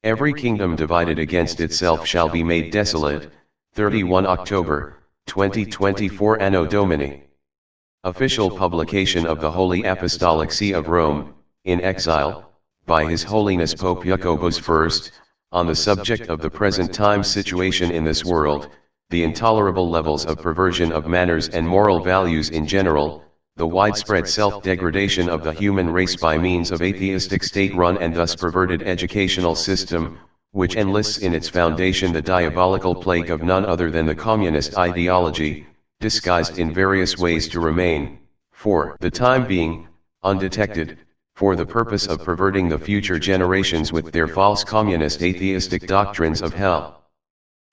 Every kingdom divided against itself shall be made desolate. 31 October, 2024 Anno Domini. Official publication of the Holy Apostolic See of Rome, in exile, by His Holiness Pope Jacobus I, on the subject of the present time situation in this world, the intolerable levels of perversion of manners and moral values in general, the widespread self-degradation of the human race by means of atheistic state-run and thus perverted educational system, which enlists in its foundation the diabolical plague of none other than the communist ideology, disguised in various ways to remain, for the time being, undetected, for the purpose of perverting the future generations with their false communist atheistic doctrines of hell.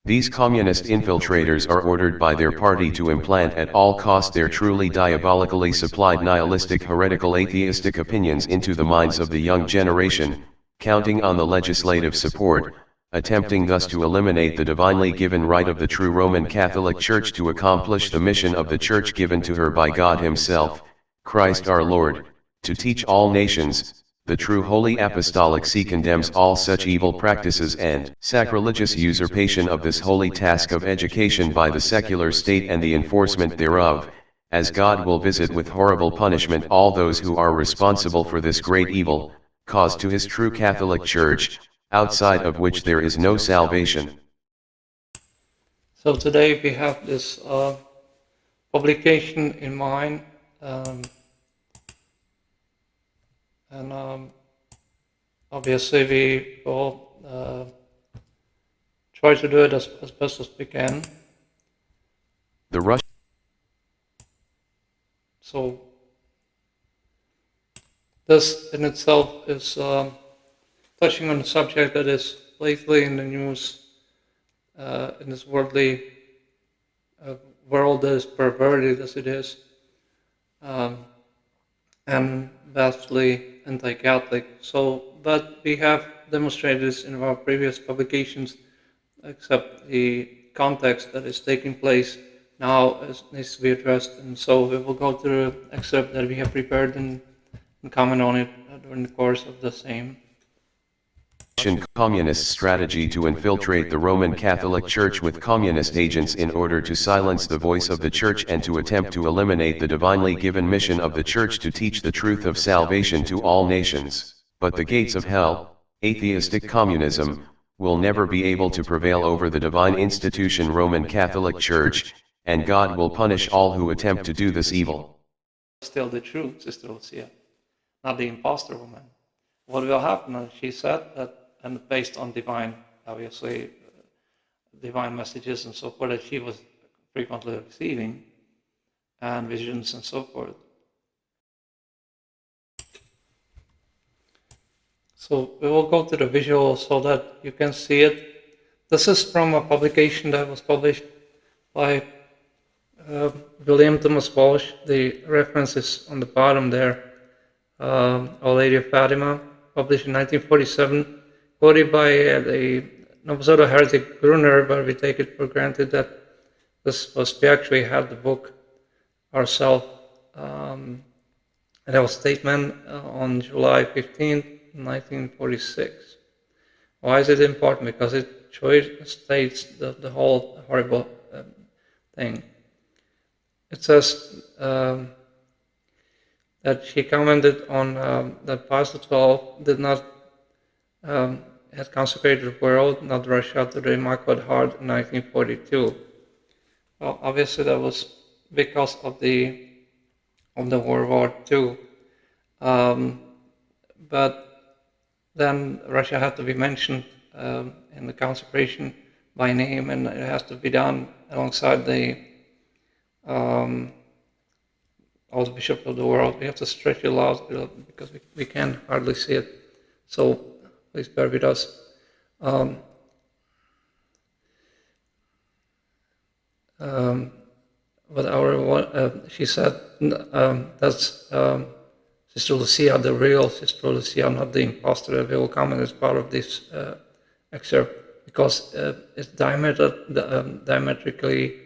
These communist infiltrators are ordered by their party to implant at all costs their truly diabolically supplied nihilistic heretical atheistic opinions into the minds of the young generation, counting on the legislative support, attempting thus to eliminate the divinely given right of the true Roman Catholic Church to accomplish the mission of the Church given to her by God Himself, Christ our Lord, to teach all nations. The true Holy Apostolic See condemns all such evil practices and sacrilegious usurpation of this holy task of education by the secular state and the enforcement thereof, as God will visit with horrible punishment all those who are responsible for this great evil, caused to His true Catholic Church, outside of which there is no salvation. So today we have this publication in mind. And obviously we will try to do it as best as we can. So this in itself is touching on a subject that is lately in the news, in this worldly world that is perverted as it is, and vastly anti-Catholic. So, but we have demonstrated this in our previous publications, except the context that is taking place now needs to be addressed. And so we will go through an excerpt that we have prepared and comment on it during the course of the same. Communist strategy to infiltrate the Roman Catholic Church with communist agents in order to silence the voice of the Church and to attempt to eliminate the divinely given mission of the Church to teach the truth of salvation to all nations. But the gates of hell, atheistic communism, will never be able to prevail over the divine institution Roman Catholic Church, and God will punish all who attempt to do this evil. Still the truth, Sister Lucia, not the impostor woman. What will happen, she said, that and based on divine, obviously, divine messages and so forth that she was frequently receiving, and visions and so forth. So we will go to the visual so that you can see it. This is from a publication that was published by William Thomas Walsh. The reference is on the bottom there. Our Lady of Fatima, published in 1947. Quoted by the Novosado heretic Gruner, but we take it for granted that we actually had the book ourselves. And that was statement on July 15th, 1946. Why is it important? Because it states the whole horrible thing. It says that she commented on that Pius XII did not had consecrated the world, not Russia, to the Immaculate Heart in 1942. Well, obviously that was because of the World War II. But then Russia had to be mentioned in the consecration by name, and it has to be done alongside all the bishops of the world. We have to stretch it out because we can hardly see it. So please bear with us. But she said that's Sister Lucia, the real Sister Lucia, not the impostor, that will come as part of this excerpt, because it's diametrically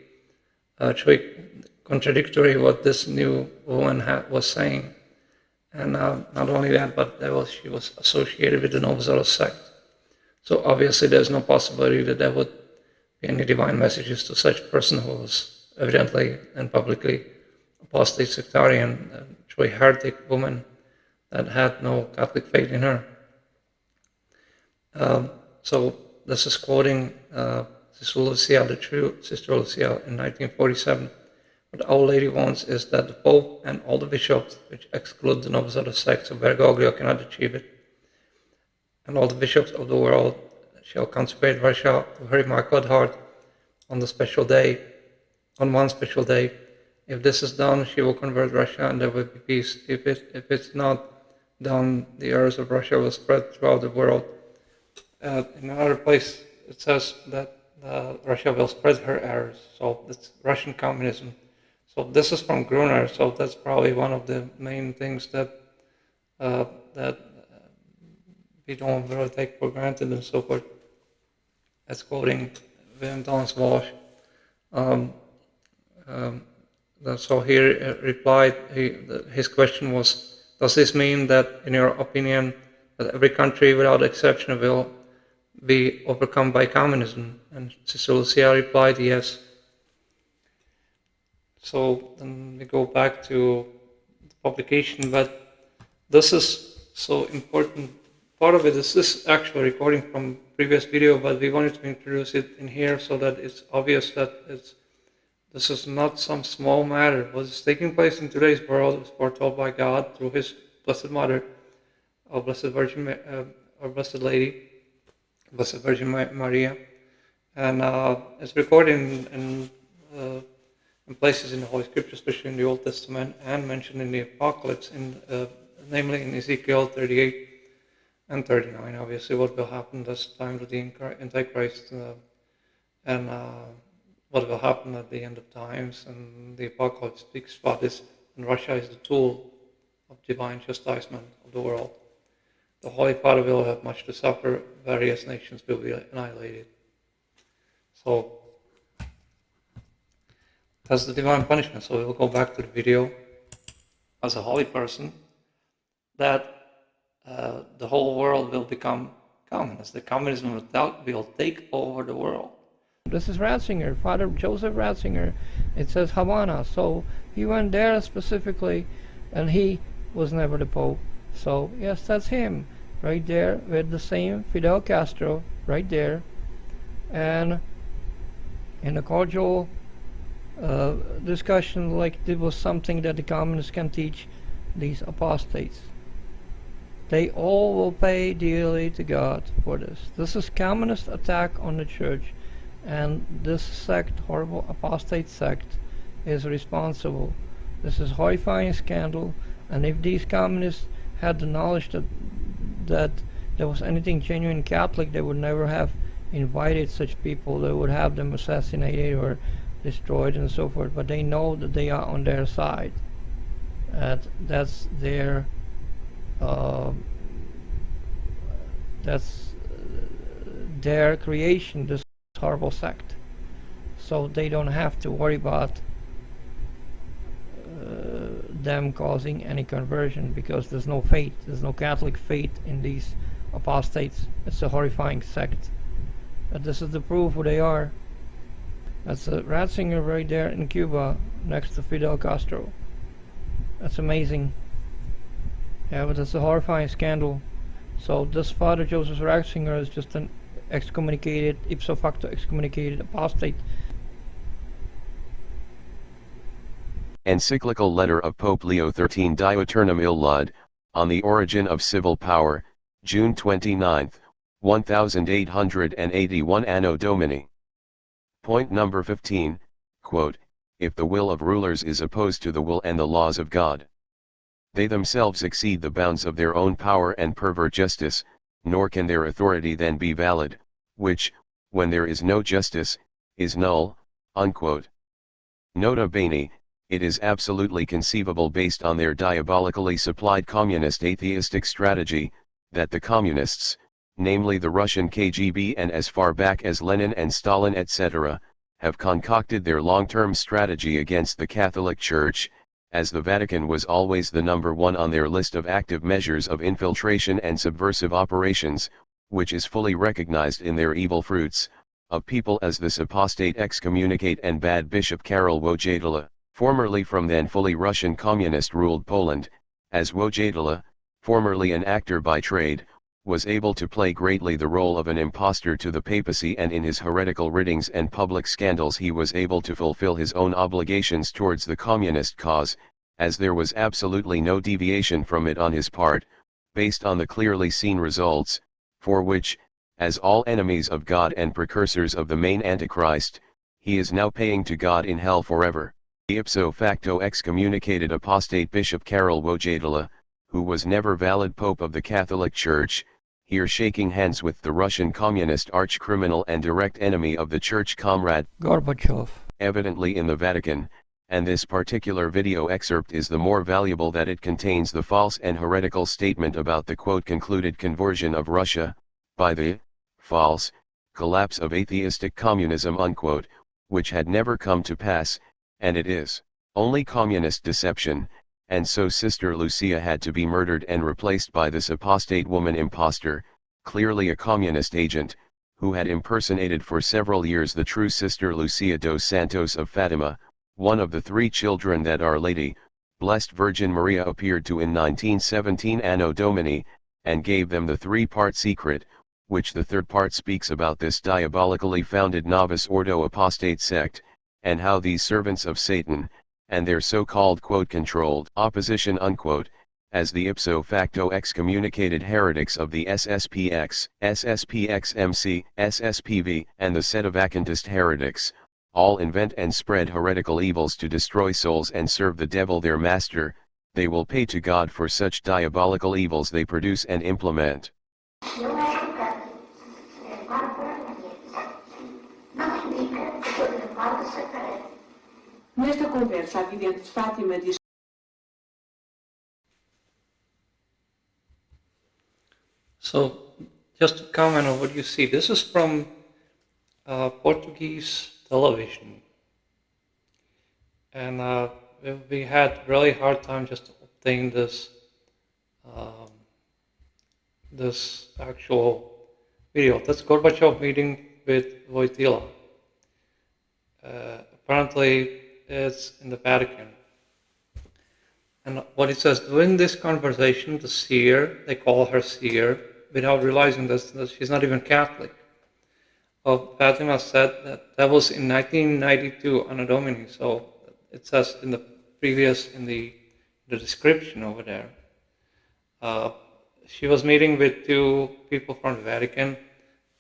contradictory what this new woman was saying. And not only that, but she was associated with the Novosado sect. So obviously there's no possibility that there would be any divine messages to such a person who was evidently and publicly apostate, sectarian, truly heretic woman that had no Catholic faith in her. So this is quoting Sister Lucia, the true Sister Lucia, in 1947. What Our Lady wants is that the Pope and all the bishops, which exclude the nobles of the sects of Bergoglio, cannot achieve it, and all the bishops of the world shall consecrate Russia to her Immaculate Heart on the special day, on one special day. If this is done, she will convert Russia and there will be peace. If it's not done, the errors of Russia will spread throughout the world. In another place, it says that Russia will spread her errors. So that's Russian communism. So this is from Gruner. So that's probably one of the main things that we don't really take for granted and so forth. That's quoting William Thomas Walsh. So he replied, his question was, does this mean that, in your opinion, that every country without exception will be overcome by communism? And Sister Lucia replied, yes. So then we go back to the publication, but this is so important. Part of it is this actual recording from previous video, but we wanted to introduce it in here so that it's obvious that this is not some small matter. What is taking place in today's world was foretold by God through His Blessed Mother, our Blessed Virgin, our Blessed Lady, Blessed Virgin Maria, and it's recorded in places in the Holy Scripture, especially in the Old Testament, and mentioned in the Apocalypse, namely in Ezekiel 38 and 39. Obviously, what will happen this time with the Antichrist, and what will happen at the end of times, and the Apocalypse speaks about this, and Russia is the tool of divine chastisement of the world. The Holy Father will have much to suffer, various nations will be annihilated. So, that's the divine punishment. So we'll go back to the video. As a holy person, that the whole world will become communist. The communism will take over the world. This is Ratzinger, Father Joseph Ratzinger. It says Havana, so he went there specifically, and he was never the Pope. So yes, that's him, right there with the same Fidel Castro, right there, and in a cordial discussion, like it was something that the communists can teach these apostates. They all will pay dearly to God for this. This is communist attack on the church, and this sect, horrible apostate sect, is responsible. This is horrifying scandal, and if these communists had the knowledge that there was anything genuine Catholic, they would never have invited such people. They would have them assassinated or destroyed and so forth, but they know that they are on their side. That's their creation, this horrible sect. So they don't have to worry about them causing any conversion, because there's no faith, there's no Catholic faith in these apostates. It's a horrifying sect. But this is the proof who they are. That's a Ratzinger right there in Cuba, next to Fidel Castro. That's amazing. Yeah, but it's a horrifying scandal. So this Father Joseph Ratzinger is just an excommunicated, ipso facto excommunicated apostate. Encyclical Letter of Pope Leo XIII Die Aeternum Illud, on the Origin of Civil Power, June 29, 1881 Anno Domini. Point number 15, quote, if the will of rulers is opposed to the will and the laws of God, they themselves exceed the bounds of their own power and pervert justice, nor can their authority then be valid, which, when there is no justice, is null, unquote. Nota bene, it is absolutely conceivable based on their diabolically supplied communist atheistic strategy, that the communists, namely the Russian KGB and as far back as Lenin and Stalin etc., have concocted their long-term strategy against the Catholic Church, as the Vatican was always the number one on their list of active measures of infiltration and subversive operations, which is fully recognized in their evil fruits, of people as this apostate excommunicate and bad Bishop Karol Wojtyla, formerly from then fully Russian communist-ruled Poland, as Wojtyla, formerly an actor by trade, was able to play greatly the role of an impostor to the papacy, and in his heretical writings and public scandals he was able to fulfill his own obligations towards the communist cause, as there was absolutely no deviation from it on his part, based on the clearly seen results, for which, as all enemies of God and precursors of the main Antichrist, he is now paying to God in hell forever. The ipso facto excommunicated apostate Bishop Karol Wojtyla, who was never valid Pope of the Catholic Church, here shaking hands with the Russian communist arch-criminal and direct enemy of the Church, Comrade Gorbachev, evidently in the Vatican, and this particular video excerpt is the more valuable that it contains the false and heretical statement about the quote concluded conversion of Russia, by the false collapse of atheistic communism unquote, which had never come to pass, and it is only communist deception, and so Sister Lucia had to be murdered and replaced by this apostate woman impostor, clearly a communist agent, who had impersonated for several years the true Sister Lucia dos Santos of Fatima, one of the three children that Our Lady, Blessed Virgin Maria appeared to in 1917 Anno Domini, and gave them the three-part secret, which the third part speaks about this diabolically founded novice ordo apostate sect, and how these servants of Satan, and their so-called quote controlled opposition unquote, as the ipso facto excommunicated heretics of the SSPX, SSPXMC, SSPV, and the Sedevacantist heretics, all invent and spread heretical evils to destroy souls and serve the devil their master. They will pay to God for such diabolical evils they produce and implement. Nesta conversa, a vidente de Fátima diz. So, just to comment on what you see, this is from Portuguese television. And we had really hard time just to obtain this this actual video. That's Gorbachev meeting with Wojtyla. Apparently it's in the Vatican. And what it says, during this conversation, the seer, they call her seer, without realizing this, that she's not even Catholic, of Fatima said that was in 1992 Anno Domini. So it says in the previous, in the description over there. She was meeting with two people from the Vatican,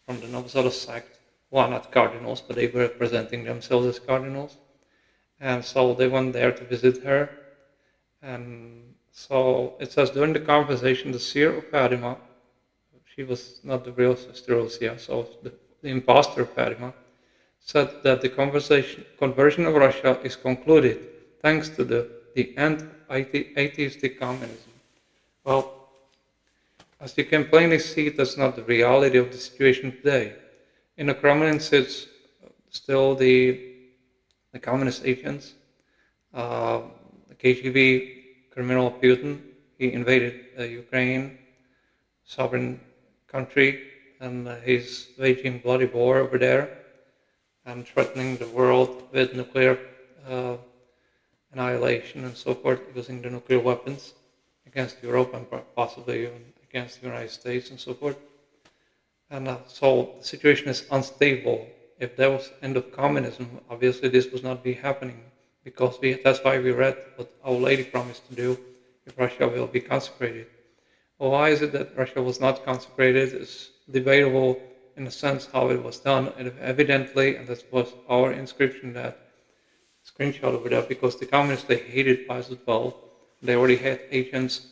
from the Novus Ordo sect, who are not cardinals, but they were presenting themselves as cardinals. And so they went there to visit her. And so it says, during the conversation, the seer of Fatima, she was not the real Sister Lucia, so the impostor of Fatima, said that the conversion of Russia is concluded thanks to the end of atheistic communism. Well, as you can plainly see, that's not the reality of the situation today. In the Kremlin sits still the communist agents, the KGB criminal Putin. He invaded Ukraine, sovereign country, and he's waging bloody war over there and threatening the world with nuclear annihilation and so forth, using the nuclear weapons against Europe and possibly even against the United States and so forth. And so the situation is unstable. If there was end of communism, obviously this would not be happening, because that's why we read what Our Lady promised to do if Russia will be consecrated. Well, why is it that Russia was not consecrated? It's debatable in a sense how it was done, and evidently, and that was our inscription, that screenshot over there, because the communists, they hated Pius XII. They already had agents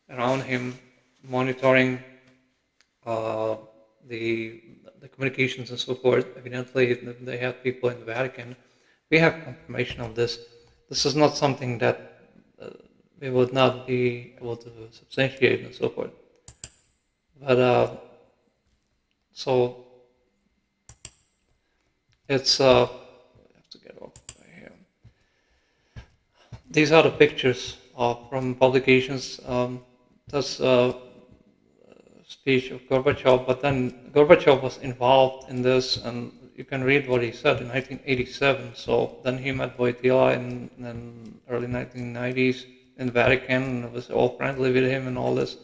around him monitoring the communications and so forth. Evidently, they had people in the Vatican. We have confirmation of this. This is not something that we would not be able to substantiate and so forth. But so it's I have to get off right here. These are the pictures from publications. That's speech of Gorbachev, but then Gorbachev was involved in this, and you can read what he said in 1987. So then he met Wojtyla in early 1990s in Vatican, and was all friendly with him and all this.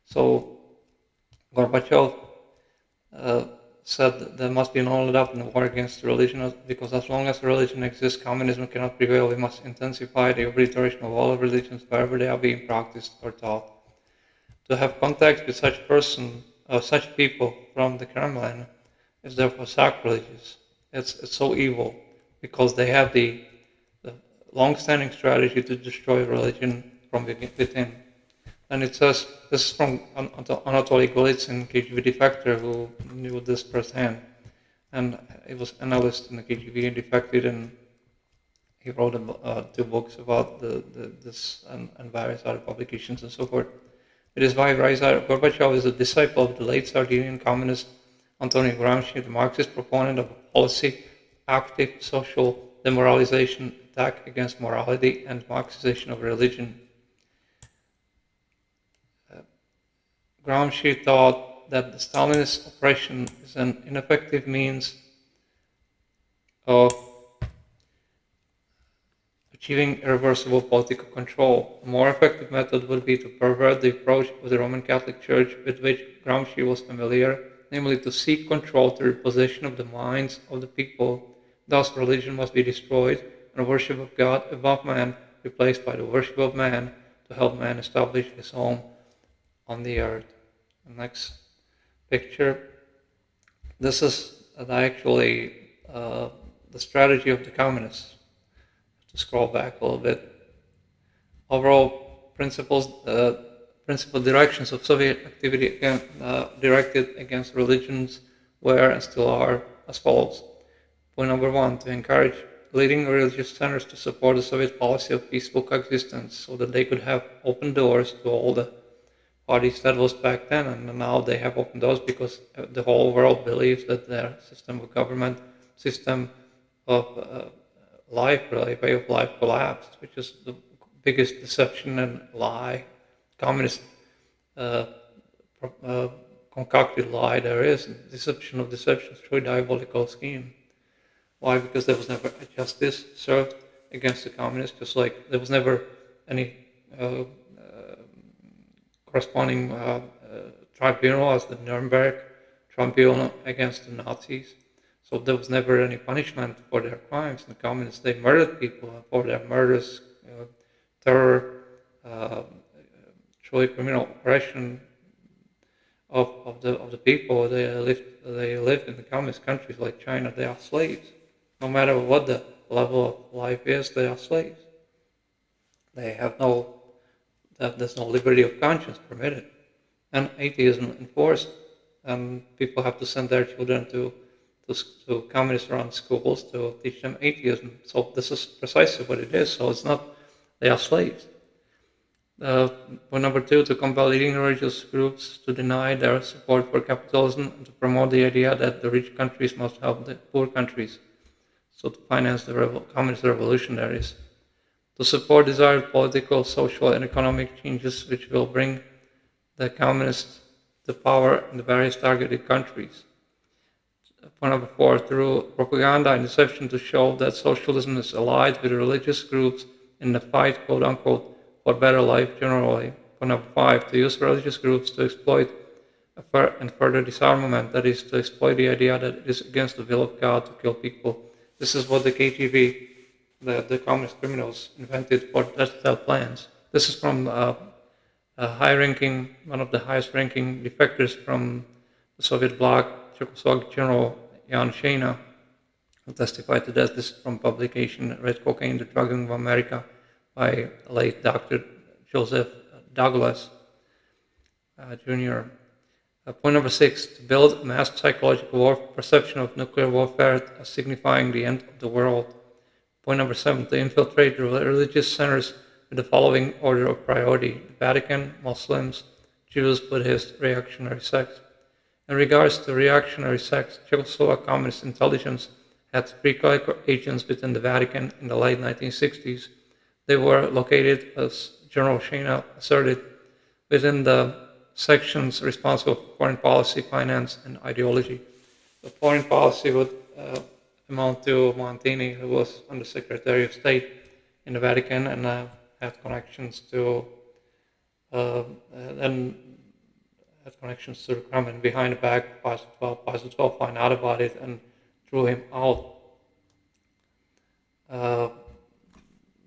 So Gorbachev said that there must be an all-out war against religion, because as long as religion exists, communism cannot prevail. We must intensify the obliteration of all religions wherever they are being practiced or taught. To have contact with such people from the Kremlin is therefore sacrilegious. It's so evil because they have the long-standing strategy to destroy religion from within. And it says, this is from Anatoly Golitsyn, KGB defector, who knew this firsthand. And he was an analyst in the KGB and defected, and he wrote 2 books about this and various other publications and so forth. It is why Gorbachev is a disciple of the late Sardinian communist Antonio Gramsci, the Marxist proponent of a policy, active social demoralization, attack against morality, and Marxization of religion. Gramsci thought that the Stalinist oppression is an ineffective means of achieving irreversible political control. A more effective method would be to pervert the approach of the Roman Catholic Church with which Gramsci was familiar, namely to seek control through the possession of the minds of the people. Thus, religion must be destroyed and the worship of God above man replaced by the worship of man to help man establish his home on the earth. The next picture. This is actually the strategy of the communists. To scroll back a little bit. Overall principles, principal directions of Soviet activity directed against religions were and still are as follows. Point number 1, to encourage leading religious centers to support the Soviet policy of peaceful coexistence so that they could have open doors to all the parties that was back then, and now they have open doors because the whole world believes that their system of government, system of life, really, way of life collapsed, which is the biggest deception and lie, communist concocted lie there is, deception of deceptions through diabolical scheme. Why? Because there was never a justice served against the communists, just like there was never any corresponding tribunal as the Nuremberg tribunal against the Nazis. So there was never any punishment for their crimes. The communists, they murdered people for their murders, terror, truly criminal oppression of the people. They live in the communist countries like China. They are slaves. No matter what the level of life is, they are slaves. They have there's no liberty of conscience permitted, and atheism enforced, and people have to send their children to communist-run schools to teach them atheism. So this is precisely what it is. So it's not, they are slaves. Point number 2, to compel leading religious groups to deny their support for capitalism and to promote the idea that the rich countries must help the poor countries. So to finance the communist revolutionaries. To support desired political, social, and economic changes which will bring the communists to power in the various targeted countries. Point number 4, through propaganda and deception to show that socialism is allied with religious groups in the fight, quote unquote, for better life generally. Point number 5, to use religious groups to exploit and further disarmament, that is, to exploit the idea that it is against the will of God to kill people. This is what the KGB, the communist criminals, invented for their plans. This is from one of the highest ranking defectors from the Soviet bloc, Czechoslovak General Jan Shejna, who testified to that. This is from publication Red Cocaine, the Drugging of America, by late Dr. Joseph Douglas Jr. Point number 6, to build mass psychological perception of nuclear warfare as signifying the end of the world. Point number 7, to infiltrate the religious centers with the following order of priority: the Vatican, Muslims, Jews, Buddhists, reactionary sects. In regards to reactionary sects, Czechoslovak Communist Intelligence had pre-clerical agents within the Vatican in the late 1960s. They were located, as General Shejna asserted, within the sections responsible for foreign policy, finance, and ideology. The foreign policy would amount to Montini, who was Undersecretary of State in the Vatican and had connections to the Kremlin behind the back. Pius XII found out about it and threw him out.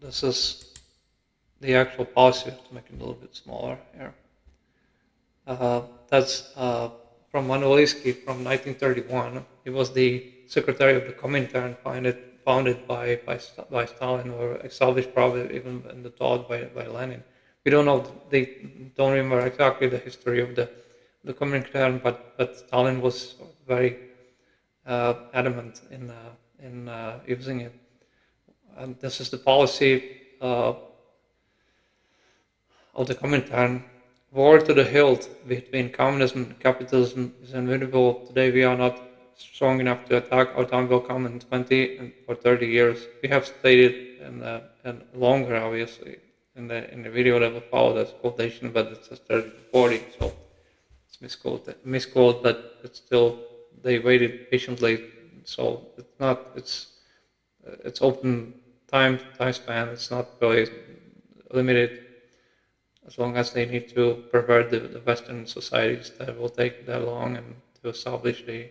This is the actual policy. I have to make it a little bit smaller here. That's from Manuelski from 1931. He was the secretary of the Comintern, founded by Stalin, or established probably even in the thought by Lenin. We don't know. They don't remember exactly the history of the Comintern, but Stalin was very adamant in using it. And this is the policy of the Comintern. War to the hilt between communism and capitalism is inevitable. Today we are not strong enough to attack. Our time will come in 20 or 30 years. We have stated, and longer obviously, in the video that will follow this quotation, but it says 30 to 40, so it's misquote, but it's still, they waited patiently, so it's not, it's open time span, it's not really limited. As long as they need to pervert the Western societies, that will take that long, and to establish the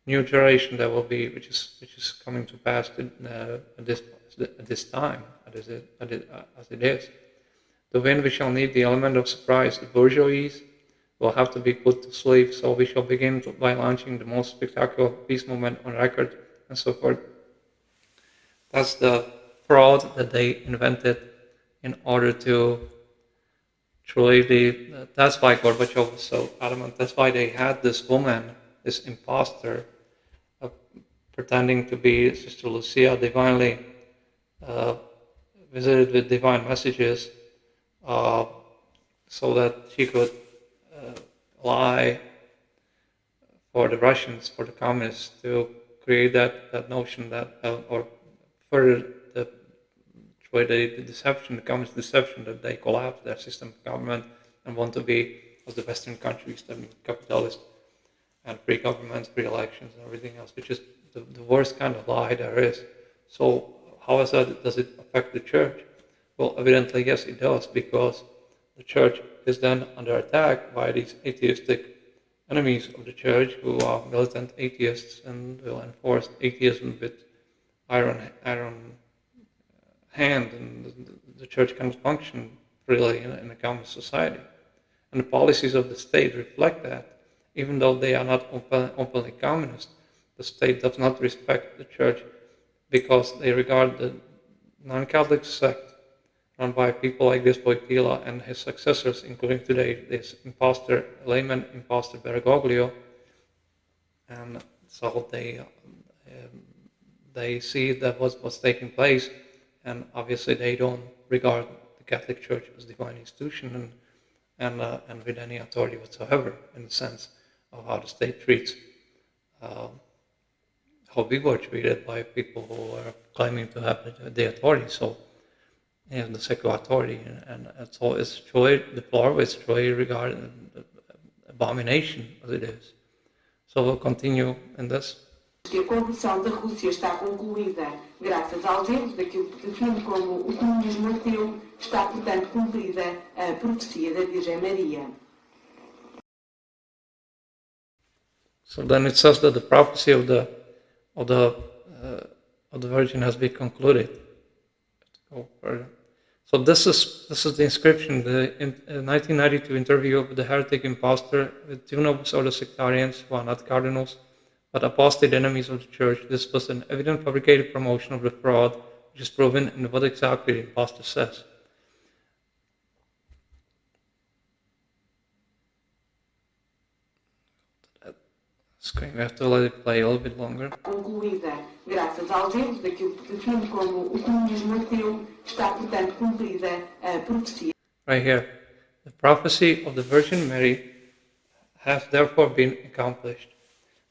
new generation that will be, which is coming to pass at this time, as it is. To win, we shall need the element of surprise. The bourgeois will have to be put to sleep. So we shall begin by launching the most spectacular peace movement on record, and so forth. That's the fraud that they invented in order to truly, that's why Gorbachev was so adamant. That's why they had this woman, this imposter, pretending to be Sister Lucia, divinely visited with divine messages, so that she could lie for the Russians, for the communists, to create that notion that, or further the deception, the communist deception, that they collapse their system of government and want to be as the Western countries, that capitalist and free governments, free elections, and everything else, which is the worst kind of lie there is. So how does it affect the church? Well, evidently, yes, it does, because the church is then under attack by these atheistic enemies of the church, who are militant atheists and will enforce atheism with iron hand, and the church cannot function freely in a communist society. And the policies of the state reflect that. Even though they are not openly communist, the state does not respect the church, because they regard the non-Catholic sect run by people like this Wojtyla and his successors, including today this layman imposter Bergoglio, and so they see that what's taking place. And obviously, they don't regard the Catholic Church as a divine institution and with any authority whatsoever, in the sense of how the state treats how we were treated by people who are claiming to have the authority. So, the secular authority, and so it's truly deplorable. It's truly regarded an abomination as it is. So we'll continue in this. Que a corrupção da Rússia está concluída graças aos erros daquilo que define como o comunismo ateu, está, portanto, cumprida a profecia da Virgem Maria. So then it says that the prophecy of the Virgin has been concluded. Let's go further. So this is the inscription, the 1992 interview of the heretic impostor with two nobles of the sectarians who are not cardinals, but apostate enemies of the church. This was an evident fabricated promotion of the fraud, which is proven in what exactly the impostor says. Screen, we have to let it play a little bit longer. Concluída graças aos erros daquilo que define como o comunismo ateu, está, portanto, cumprida a profecia. Right here. The prophecy of the Virgin Mary has therefore been accomplished.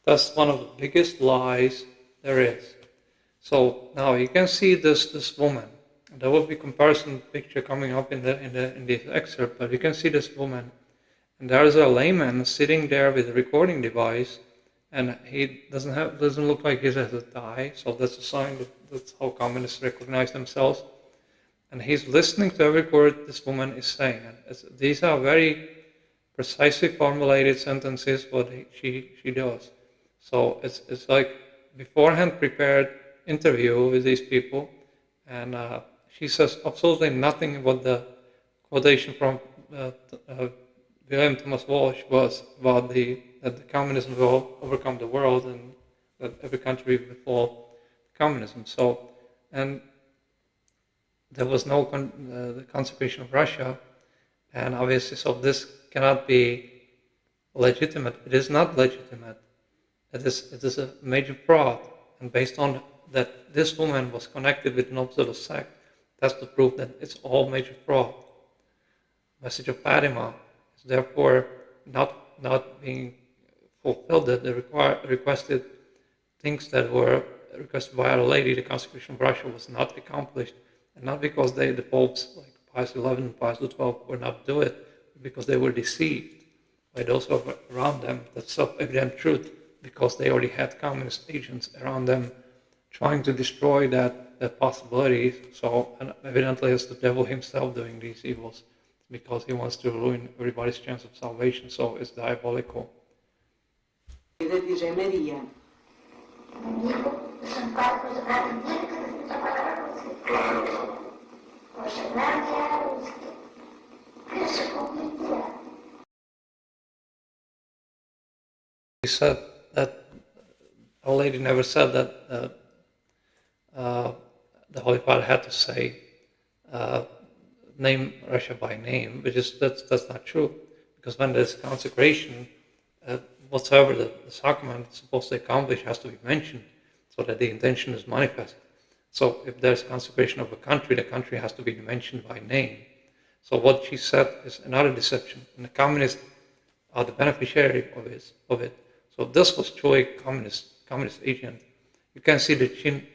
That's one of the biggest lies there is. So now you can see this woman. There will be comparison picture coming up in this excerpt, but you can see this woman, And there is a layman sitting there with a recording device, and he doesn't look like he has a tie, so that's a sign that that's how communists recognize themselves. And he's listening to every word this woman is saying. And these are very precisely formulated sentences what she does. So it's like beforehand prepared interview with these people, and she says absolutely nothing about the quotation from William Thomas Walsh was about that the communism will overcome the world and that every country will fall communism. So, and there was no the consecration of Russia, and obviously, so this cannot be legitimate. It is not legitimate. It is a major fraud, and based on that, this woman was connected with an obsolete sect. That's the proof that it's all major fraud. Message of Fatima is therefore not being fulfilled. That the requested things that were requested by Our Lady, the consecration of Russia, was not accomplished, and not because the popes like Pius XI and Pius XII were not do it, but because they were deceived by those around them. That's self-evident truth, because they already had communist agents around them trying to destroy that possibility. So, and evidently it's the devil himself doing these evils, because he wants to ruin everybody's chance of salvation. So it's diabolical. Da Virgem Maria. He said that Our Lady never said that the Holy Father had to say name Russia by name, which is that's not true, because when there's consecration, whatsoever the sacrament is supposed to accomplish has to be mentioned, so that the intention is manifest. So if there's consecration of a country, the country has to be mentioned by name. So what she said is another deception, and the communists are the beneficiary of it. So this was truly communist agent. You can see the chin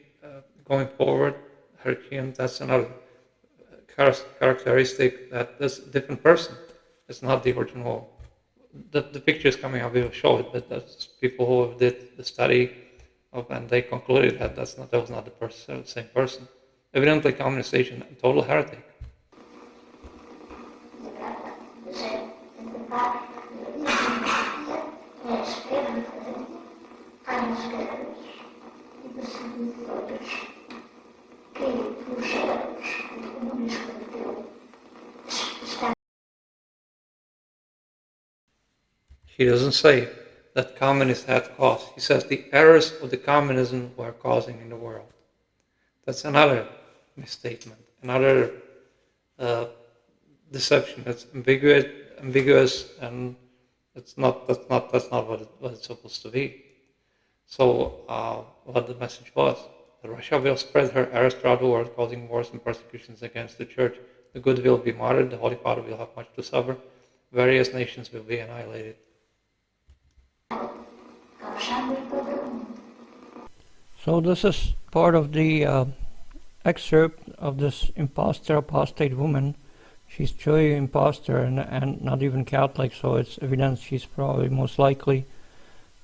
going forward, her chin. That's another characteristic, that that's a different person. It's not the original. The picture is coming up. We will show it, but that's people who did the study of, and they concluded that that was not the same person. Evidently, communist agent, a total heretic. He doesn't say that communists had caused. He says the errors of the communism were causing in the world. That's another misstatement, another deception. That's ambiguous, and that's not what it's supposed to be. So what the message was: that Russia will spread her errors throughout the world, causing wars and persecutions against the Church. The good will be martyred. The Holy Father will have much to suffer. Various nations will be annihilated. So this is part of the excerpt of this impostor, apostate woman. She's truly impostor and not even Catholic, so it's evidence she's probably most likely,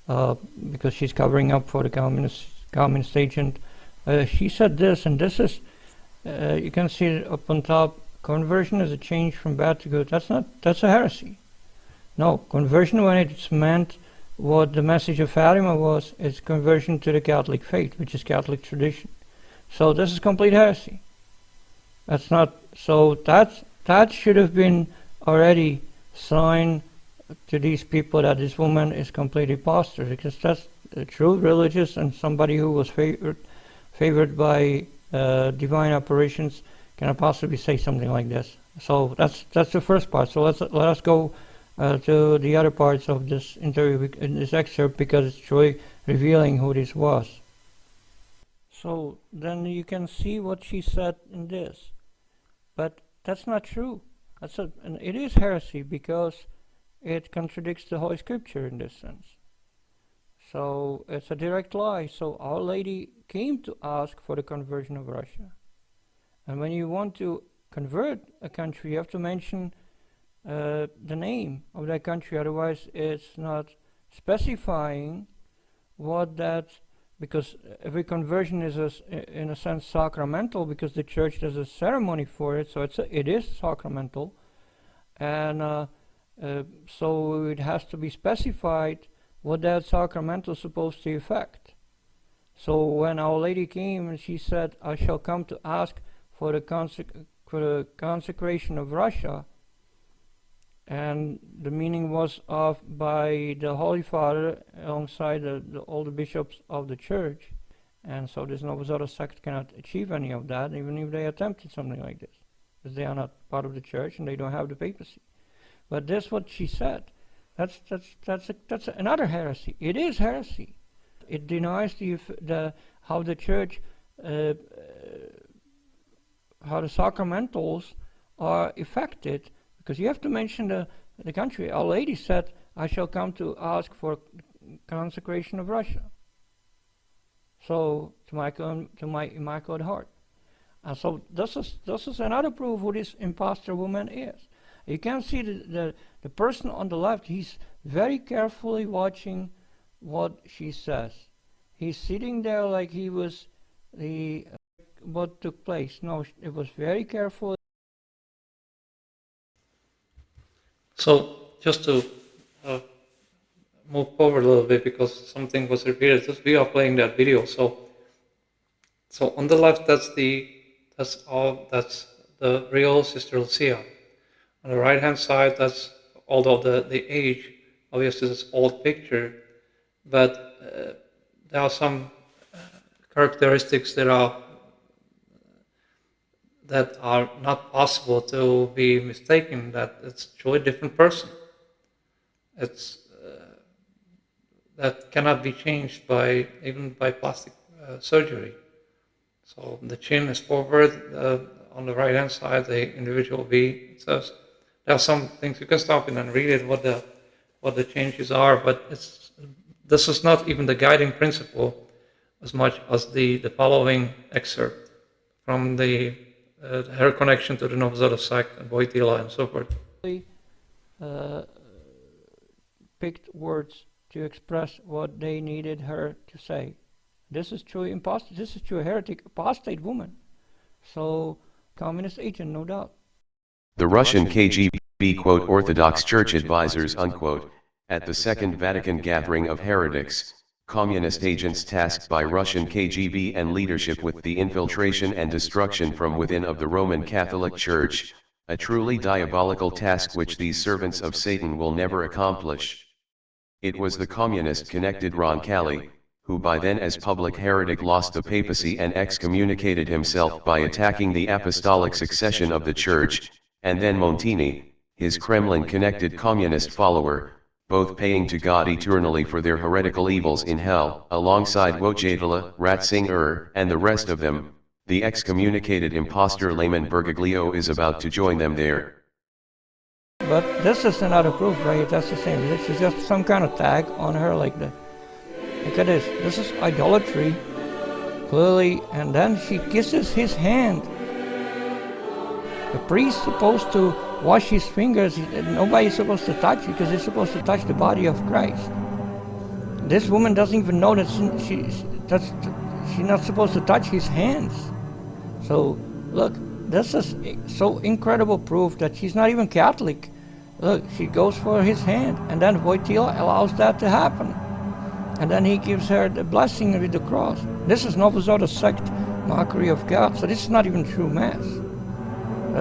because she's covering up for the communist agent. She said this, and this is, you can see it up on top, conversion is a change from bad to good. That's a heresy. No, conversion, when it's meant what the message of Fatima was, is conversion to the Catholic faith, which is Catholic tradition. So this is complete heresy. That's not, so that should have been already sign to these people that this woman is completely impostor, because that's a true religious and somebody who was favored by divine operations cannot possibly say something like this. So that's the first part. So let us go to the other parts of this interview in this excerpt, because it's truly revealing who this was. So then you can see what she said in this, but that's not true. And it is heresy, because it contradicts the Holy Scripture in this sense. So it's a direct lie. So Our Lady came to ask for the conversion of Russia. And when you want to convert a country, you have to mention the name of that country. Otherwise, it's not specifying what that, because every conversion is in a sense sacramental, because the church does a ceremony for it, so it is sacramental, and so it has to be specified what that sacramental is supposed to effect. So when Our Lady came and she said, "I shall come to ask for the consecration of Russia," and the meaning was of by the Holy Father alongside all the bishops of the church, and so this Novozorov sect cannot achieve any of that, even if they attempted something like this, because they are not part of the church and they don't have the papacy. But that's what she said. That's another heresy. It is heresy. It denies how the church, how the sacramentals are effected, because you have to mention the country. Our Lady said, "I shall come to ask for consecration of Russia." So to my Immaculate Heart. And so this is another proof who this impostor woman is. You can see the person on the left. He's very carefully watching what she says. He's sitting there like he was what took place. No, it was very careful. So just to move forward a little bit, because something was repeated, just we are playing that video. So on the left, that's the real Sister Lucia. On the right hand side, that's, although the age, obviously this old picture, but there are some characteristics that are not possible to be mistaken, that it's truly a different person. It's that cannot be changed even by plastic surgery. So the chin is forward, on the right hand side, the individual V. It says there are some things you can stop in and read it what the changes are, but this is not even the guiding principle as much as the following excerpt from her connection to the Novozorov sect and Wojtyla and so forth. Picked words to express what they needed her to say. This is true impostor. This is true heretic, apostate woman. So communist agent, no doubt. The Russian KGB, quote, Orthodox Church advisors, unquote, at the Second Vatican gathering of heretics, communist agents tasked by Russian KGB and leadership with the infiltration and destruction from within of the Roman Catholic Church, a truly diabolical task which these servants of Satan will never accomplish. It was the communist-connected Roncalli, who by then as public heretic lost the papacy and excommunicated himself by attacking the apostolic succession of the Church, and then Montini, his Kremlin-connected communist follower, both paying to God eternally for their heretical evils in hell, alongside Wojtyla, Ratzinger, and the rest of them. The excommunicated impostor Layman Bergoglio is about to join them there. But this is another proof, right? That's the same. This is just some kind of tag on her like that. Look at this. This is idolatry, clearly. And then she kisses his hand. The priest's supposed to wash his fingers. Nobody's supposed to touch, because he's supposed to touch the body of Christ. This woman doesn't even know that she's not supposed to touch his hands. So look, this is so incredible proof that she's not even Catholic. Look, she goes for his hand, and then Wojtyla allows that to happen. And then he gives her the blessing with the cross. This is Novozorov sect, mockery of God. So this is not even true Mass.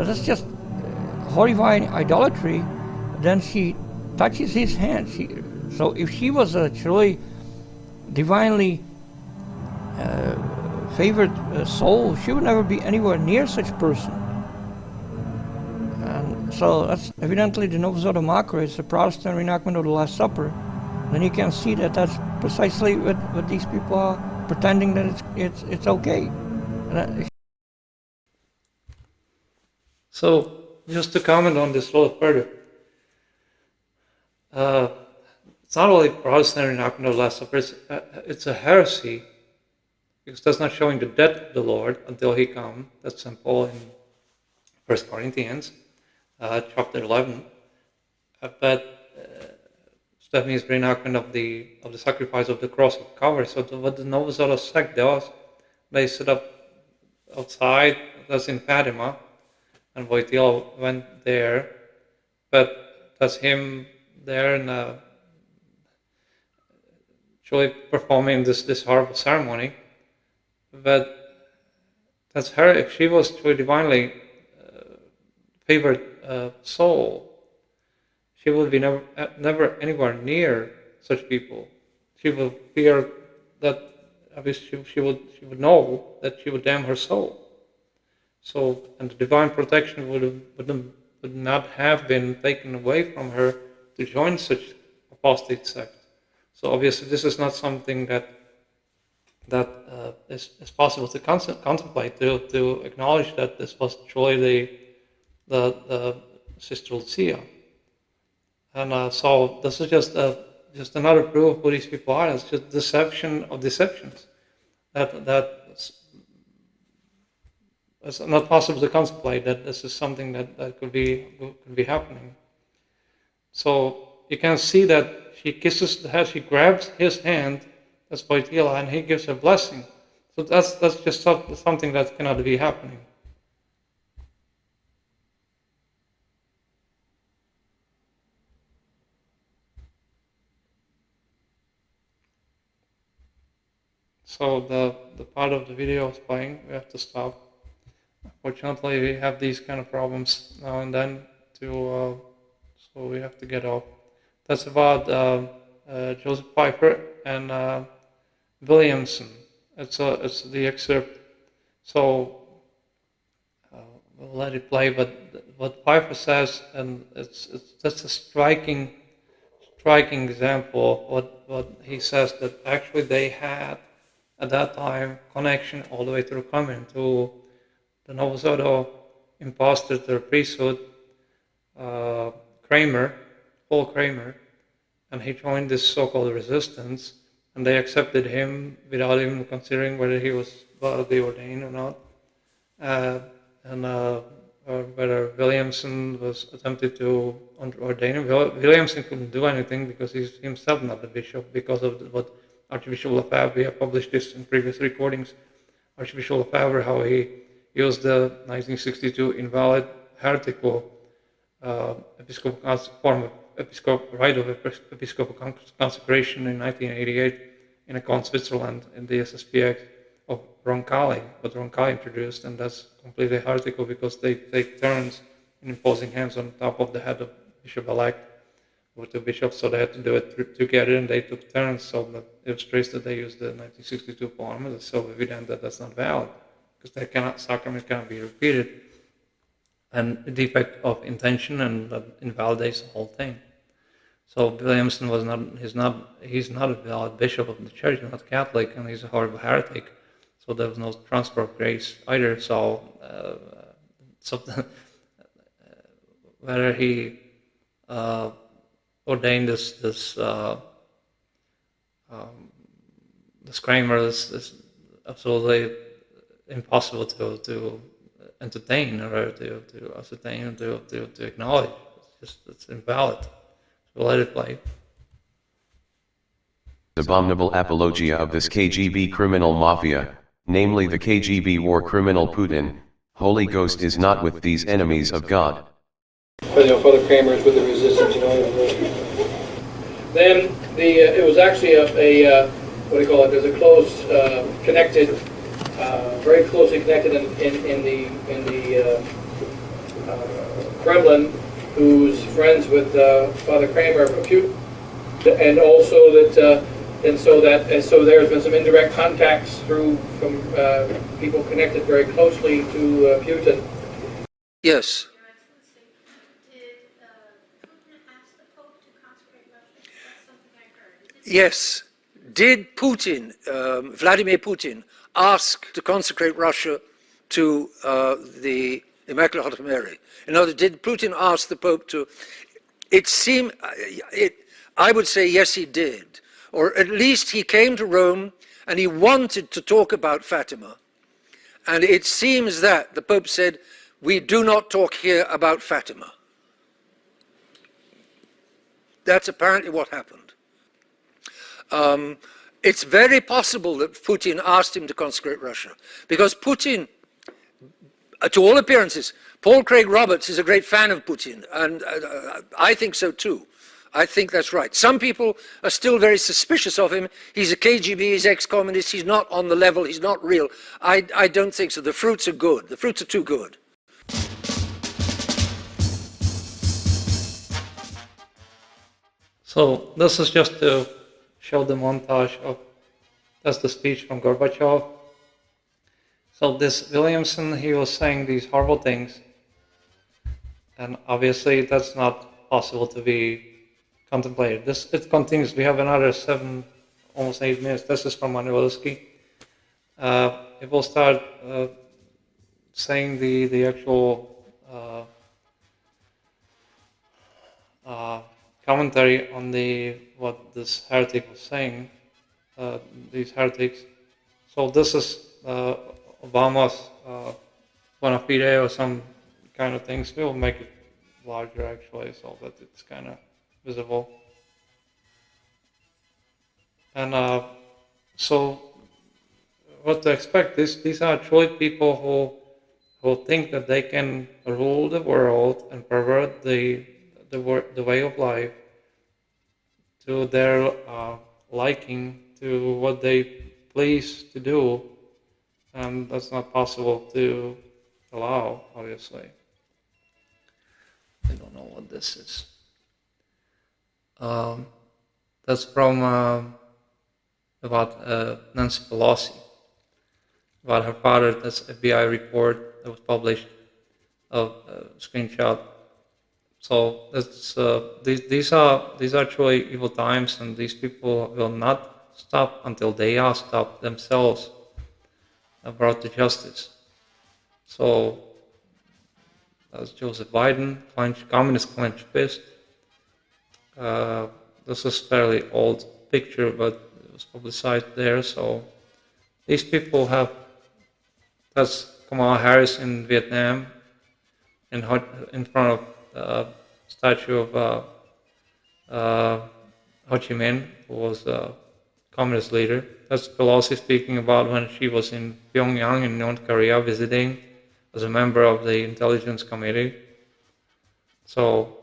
This is just horrifying idolatry. Then she touches his hand. So if she was a truly divinely favored soul, she would never be anywhere near such person. And so that's evidently the Novozorov mockery. It's a Protestant reenactment of the Last Supper. Then you can see that that's precisely what these people are pretending that it's okay. So just to comment on this a little further, it's not only Protestant reenactment of the Last Supper, it's a heresy, because that's not showing the death of the Lord until he come. That's St. Paul in 1 Corinthians chapter 11. That means reenactment of the sacrifice of the cross of Calvary. So what the Novus Ordo sect does, they set up outside, that's in Fatima, and Wojtyla went there, but that's him there and actually performing this horrible ceremony. But that's her, if she was truly divinely favored soul, she would be never anywhere near such people. She would fear that, obviously, she would know that she would damn her soul. So, and the divine protection would not have been taken away from her to join such apostate sect. So obviously, this is not something that is possible to contemplate, to acknowledge that this was truly the Sister Lucia. And so this is just another proof of who these people are. It's just deception of deceptions. It's not possible to contemplate that this is something that could be happening. So you can see that she kisses the head, she grabs his hand, that's Wojtyla, and he gives her blessing. So that's just something that cannot be happening. So the part of the video is playing, we have to stop. Fortunately, we have these kind of problems now and then, so we have to get off. That's about Joseph Pfeiffer and Williamson. It's the excerpt. So we'll let it play. But what Pfeiffer says, and that's a striking example of what he says, that actually they had at that time connection all the way through coming to the Novus Ordo impostor to the priesthood, Kramer, Paul Kramer, and he joined this so-called resistance, and they accepted him without even considering whether he was validly ordained or not, or whether Williamson was attempted to ordain him. Williamson couldn't do anything because he's himself not the bishop, because of what Archbishop Lefebvre, we have published this in previous recordings, Archbishop Lefebvre, how he used the 1962 invalid heretical form of right of episcopal consecration in 1988 in a con Switzerland in the SSPX of Roncalli, what Roncalli introduced, and that's completely heretical because they take turns in imposing hands on top of the head of bishop-elect or two bishops, so they had to do it together, and they took turns. So that illustrates that they used the 1962 form. It's so evident that that's not valid, because that sacrament cannot be repeated, and the defect of intention, and that invalidates the whole thing. So Williamson he's not a valid bishop of the church, he's not Catholic, and he's a horrible heretic. So there was no transfer of grace either. So, whether he ordained this Kramer is absolutely impossible to entertain, or to ascertain, and to acknowledge. It's invalid. So let it play. Abominable apologia of this KGB criminal mafia, namely the KGB war criminal Putin. Holy Ghost is not with these enemies of God. Father Kramer's with the resistance, Then it was actually a what do you call it? There's a close connected, very closely connected in the Kremlin, who's friends with Father Kramer, and also that. And so there's been some indirect contacts from people connected very closely to Putin. Yes. Your Excellency, did Putin ask the Pope to consecrate Russia? That's something I heard. Yes. Did Putin, Vladimir Putin, ask to consecrate Russia to the Immaculate Heart of Mary? In other words, did Putin ask the Pope to? It seemed, I would say yes, he did. Or at least he came to Rome and he wanted to talk about Fatima. And it seems that the Pope said, we do not talk here about Fatima. That's apparently what happened. It's very possible that Putin asked him to consecrate Russia, because Putin, to all appearances, Paul Craig Roberts is a great fan of Putin, and I think so too. I think that's right. Some people are still very suspicious of him. He's a KGB, he's ex-communist, he's not on the level, he's not real. I don't think so. The fruits are good. The fruits are too good. So this is just to show the montage of, that's the speech from Gorbachev. So this Williamson, he was saying these horrible things, and obviously that's not possible to be contemplated. It continues. We have another 7, almost 8 minutes. This is from Manuelski. It will start saying the actual commentary on what this heretic was saying. These heretics. So this is Obama's bona fide or some kind of things. We'll make it larger actually, so that it's kind of visible. And so what to expect, these are truly people who think that they can rule the world and pervert the way of life to their liking, to what they please to do, and that's not possible to allow, obviously. I don't know what this is. That's from about Nancy Pelosi, about her father. That's FBI report that was published, of screenshot. So that's these are truly evil times, and these people will not stop until they are stopped themselves, brought to justice. So that's Joseph Biden, communist clenched fist. This is fairly old picture, but it was publicized there. So these people have, that's Kamala Harris in Vietnam, in front of the statue of Ho Chi Minh, who was a communist leader. That's Pelosi speaking about when she was in Pyongyang in North Korea visiting as a member of the Intelligence Committee. So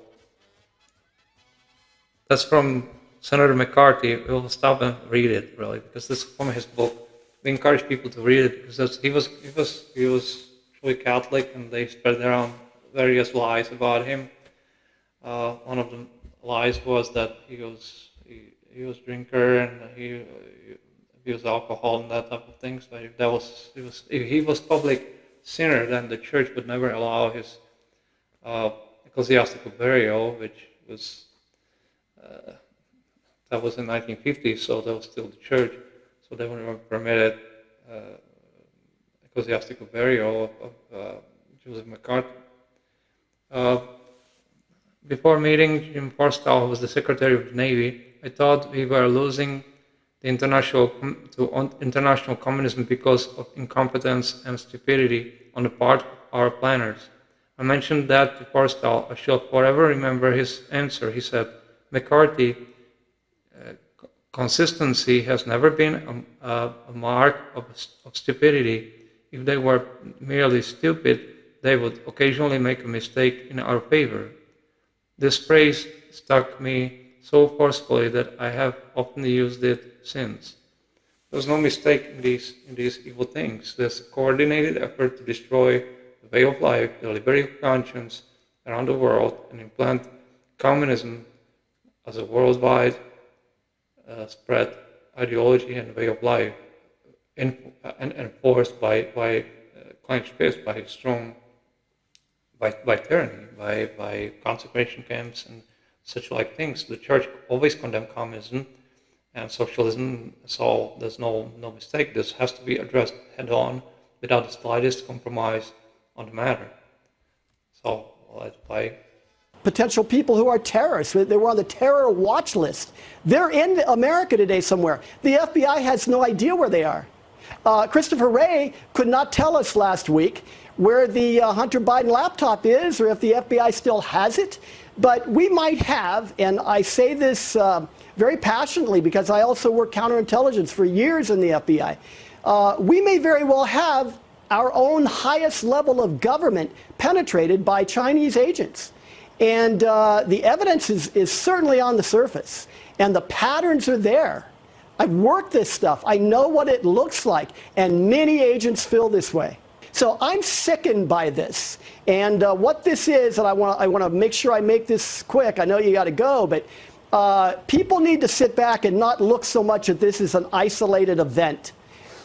that's from Senator McCarthy. We'll stop and read it, really, because this is from his book. We encourage people to read it because he was truly Catholic, and they spread around various lies about him. One of the lies was that he was a drinker and he abused alcohol and that type of things. But if he was public sinner, then the church would never allow his ecclesiastical burial, which was that was in 1950, so that was still the church, so they would never permitted ecclesiastical burial of Joseph McCarthy. Before meeting Jim Forstall, who was the Secretary of the Navy, I thought we were losing the international communism because of incompetence and stupidity on the part of our planners. I mentioned that to Forstall. I shall forever remember his answer. He said, McCarthy, consistency has never been a mark of stupidity. If they were merely stupid, they would occasionally make a mistake in our favor. This phrase struck me so forcefully that I have often used it since. There's no mistake in these evil things. There's a coordinated effort to destroy the way of life, the liberty of conscience around the world, and implant communism as a worldwide spread ideology and way of life, and enforced by clenched fist, by strong, by tyranny, by concentration camps and such like things. The church always condemned communism and socialism, so there's no mistake. This has to be addressed head on without the slightest compromise on the matter. So let's play. Potential people who are terrorists. They were on the terror watch list. They're in America today somewhere. The FBI has no idea where they are. Christopher Wray could not tell us last week where the Hunter Biden laptop is, or if the FBI still has it. But we might have, and I say this very passionately because I also worked counterintelligence for years in the FBI, we may very well have our own highest level of government penetrated by Chinese agents. And the evidence is certainly on the surface, and the patterns are there. I've worked this stuff. I know what it looks like, and many agents feel this way. So I'm sickened by this. And what this is, and I want to make sure I make this quick. I know you got to go, but people need to sit back and not look so much at this as an isolated event.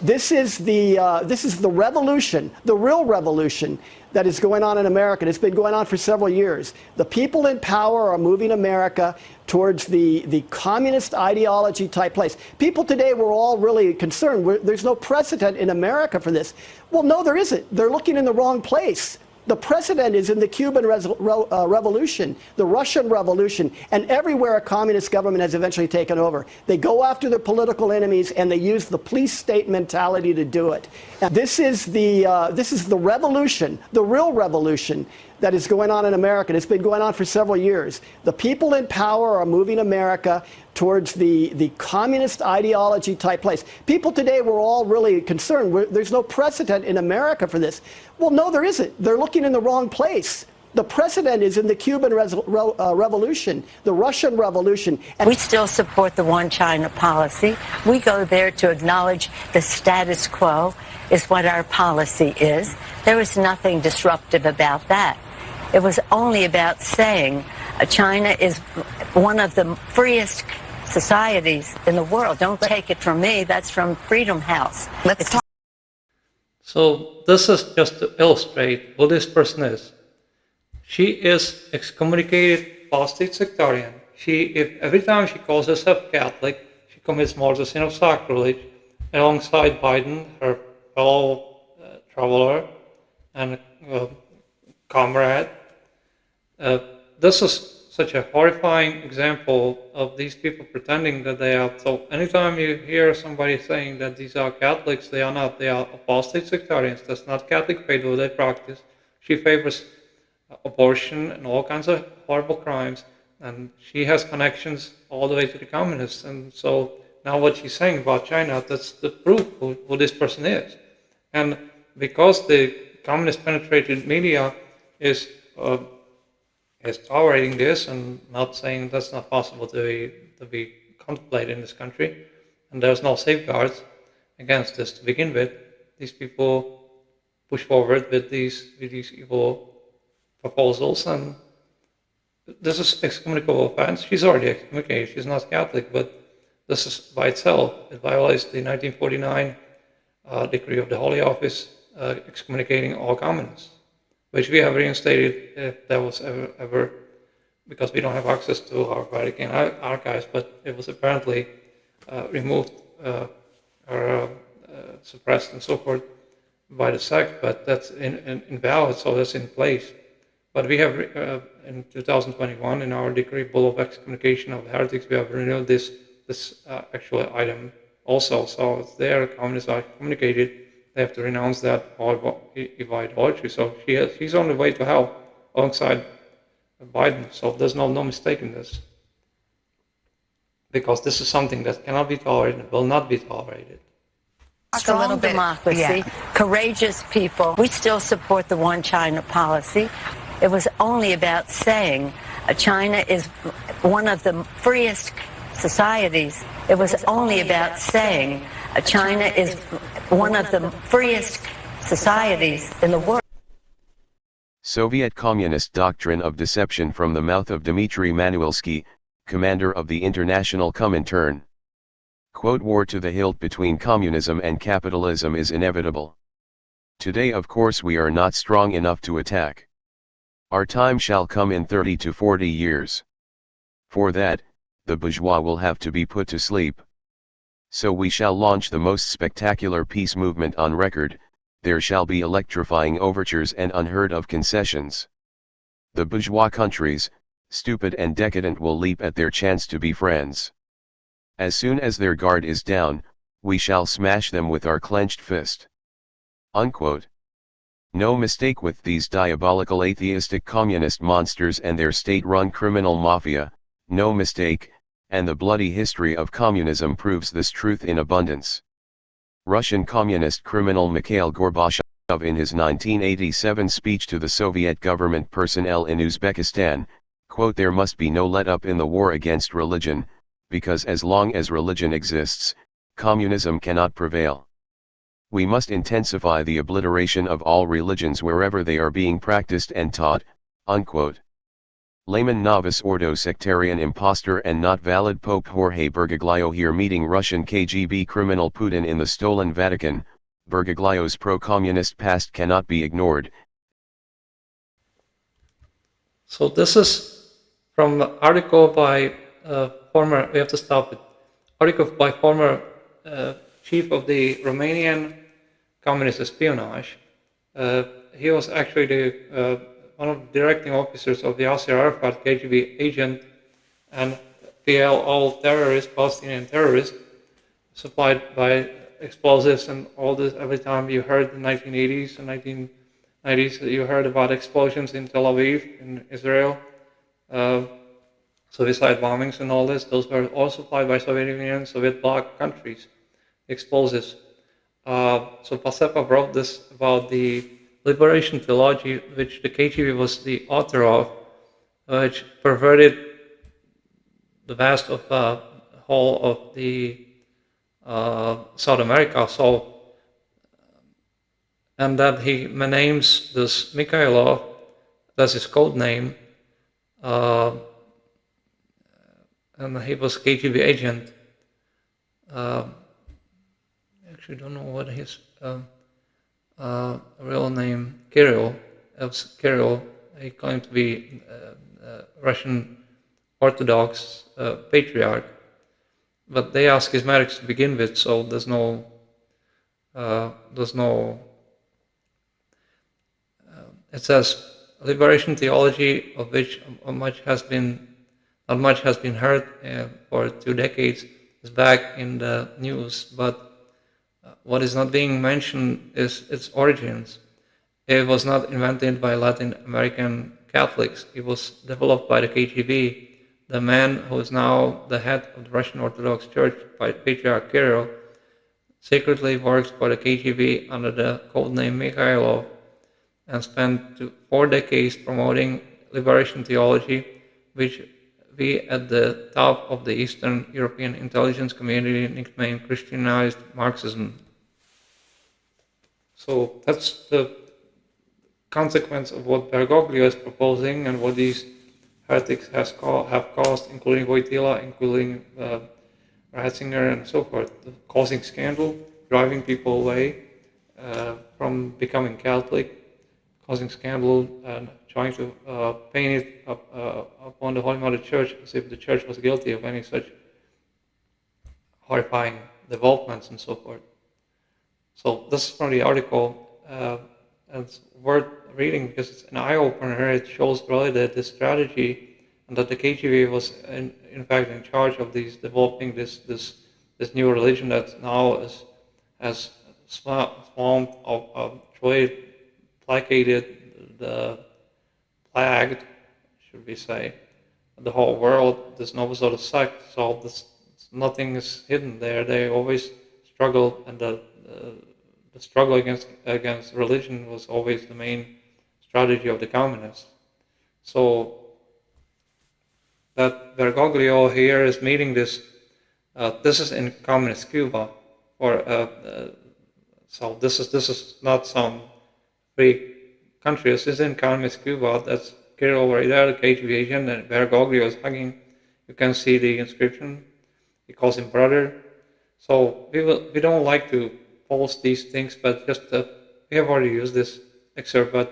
This is the revolution, the real revolution that is going on in America. It's been going on for several years. The people in power are moving America towards the communist ideology type place. People today were all really concerned. There's no precedent in America for this. Well, no, there isn't. They're looking in the wrong place. The precedent is in the Cuban Revolution, the Russian Revolution, and everywhere a communist government has eventually taken over. They go after their political enemies, and they use the police state mentality to do it. And this is the revolution, the real revolution that is going on in America. It's been going on for several years. The people in power are moving America towards the communist ideology type place. People today were all really concerned. There's no precedent in America for this. Well, no, there isn't. They're looking in the wrong place. The precedent is in the Cuban Revolution, the Russian Revolution. And we still support the one China policy. We go there to acknowledge the status quo is what our policy is. There was nothing disruptive about that. It was only about saying China is one of the freest societies in the world. Don't take it from me. That's from Freedom House. Let's talk. So this is just to illustrate who this person is. She is excommunicated apostate sectarian. If every time she calls herself Catholic, she commits more the sin of sacrilege alongside Biden, her fellow traveler and comrade. This is such a horrifying example of these people pretending that they are. So anytime you hear somebody saying that these are Catholics, they are not. They are apostate sectarians. That's not Catholic faith what they practice. She favors abortion and all kinds of horrible crimes, and she has connections all the way to the communists. And so now what she's saying about China, that's the proof who this person is. And because the communist penetrated media is tolerating this and not saying that's not possible to be contemplated in this country, and there's no safeguards against this to begin with, these people push forward with these evil proposals, and this is excommunicable offense. She's already excommunicated. She's not Catholic, but this is by itself. It violates the 1949 decree of the Holy Office excommunicating all communists, which we have reinstated if that was ever, because we don't have access to our Vatican archives, but it was apparently removed or suppressed and so forth by the sect, but that's invalid, so that's in place. But we have, in 2021, in our decree bull of excommunication of heretics, we have renewed this actual item also. So it's there, communists are excommunicated, they have to renounce that idolatry. So she's on the way to hell alongside Biden. So there's no mistake in this. Because this is something that cannot be tolerated, will not be tolerated. Strong democracy, courageous people. We still support the one China policy. It was only about saying China is one of the freest societies. It was only about saying China is one of the freest societies in the world. Soviet Communist doctrine of deception from the mouth of Dmitry Manuelsky, commander of the International Comintern. Quote, war to the hilt between communism and capitalism is inevitable. Today of course we are not strong enough to attack. Our time shall come in 30 to 40 years. For that, the bourgeois will have to be put to sleep. So we shall launch the most spectacular peace movement on record, there shall be electrifying overtures and unheard of concessions. The bourgeois countries, stupid and decadent, will leap at their chance to be friends. As soon as their guard is down, we shall smash them with our clenched fist. Unquote. No mistake with these diabolical atheistic communist monsters and their state-run criminal mafia, no mistake, and the bloody history of communism proves this truth in abundance. Russian communist criminal Mikhail Gorbachev in his 1987 speech to the Soviet government personnel in Uzbekistan, quote, "There must be no let-up in the war against religion, because as long as religion exists, communism cannot prevail. We must intensify the obliteration of all religions wherever they are being practiced and taught," unquote. Layman novice ordo sectarian impostor and not valid Pope Jorge Bergoglio here meeting Russian KGB criminal Putin in the stolen Vatican. Bergoglio's pro-communist past cannot be ignored. So this is from an article by former, we have to stop it, article by former chief of the Romanian communist espionage. He was actually the one of the directing officers of the Yasser Arafat KGB agent and PLO terrorist, Palestinian terrorist, supplied by explosives and all this. Every time you heard the 1980s and 1990s, you heard about explosions in Tel Aviv, in Israel, suicide bombings and all this. Those were all supplied by Soviet Union, Soviet bloc countries, explosives. So Pasepa wrote this about the liberation theology, which the KGB was the author of, which perverted the vast of whole of the South America. So, and that he names this Mikhailov, that's his code name, and he was KGB agent. Actually, don't know what his real name. Kirill. It was Kirill. He claimed to be Russian Orthodox patriarch, but they asked schismatics to begin with, so there's no. It says liberation theology, of which not much has been heard for 2 decades, is back in the news, but what is not being mentioned is its origins. It was not invented by Latin American Catholics. It was developed by the KGB. The man who is now the head of the Russian Orthodox Church, Patriarch Kirill, secretly works for the KGB under the codename Mikhailov and spent 4 decades promoting liberation theology, which we at the top of the Eastern European intelligence community nicknamed Christianized Marxism. So that's the consequence of what Bergoglio is proposing and what these heretics have caused, including Wojtyla, including Ratzinger and so forth, causing scandal, driving people away from becoming Catholic, causing scandal and trying to paint it upon the Holy Mother Church as if the Church was guilty of any such horrifying developments and so forth. So this is from the article, and it's worth reading because it's an eye-opener. It shows really that this strategy and that the KGB was in fact in charge of these developing this new religion that now has swamped of truly placated the plagued, should we say, the whole world. This Novus Ordo sect, so nothing is hidden there. They always struggle, and the struggle against religion was always the main strategy of the communists. So that Bergoglio here is meeting this. This is in communist Cuba, so this is not some free country. This is in communist Cuba. That's Kirill right there, the KGB agent, and Bergoglio is hugging. You can see the inscription. He calls him brother. So we don't like to post these things, but just we have already used this excerpt, but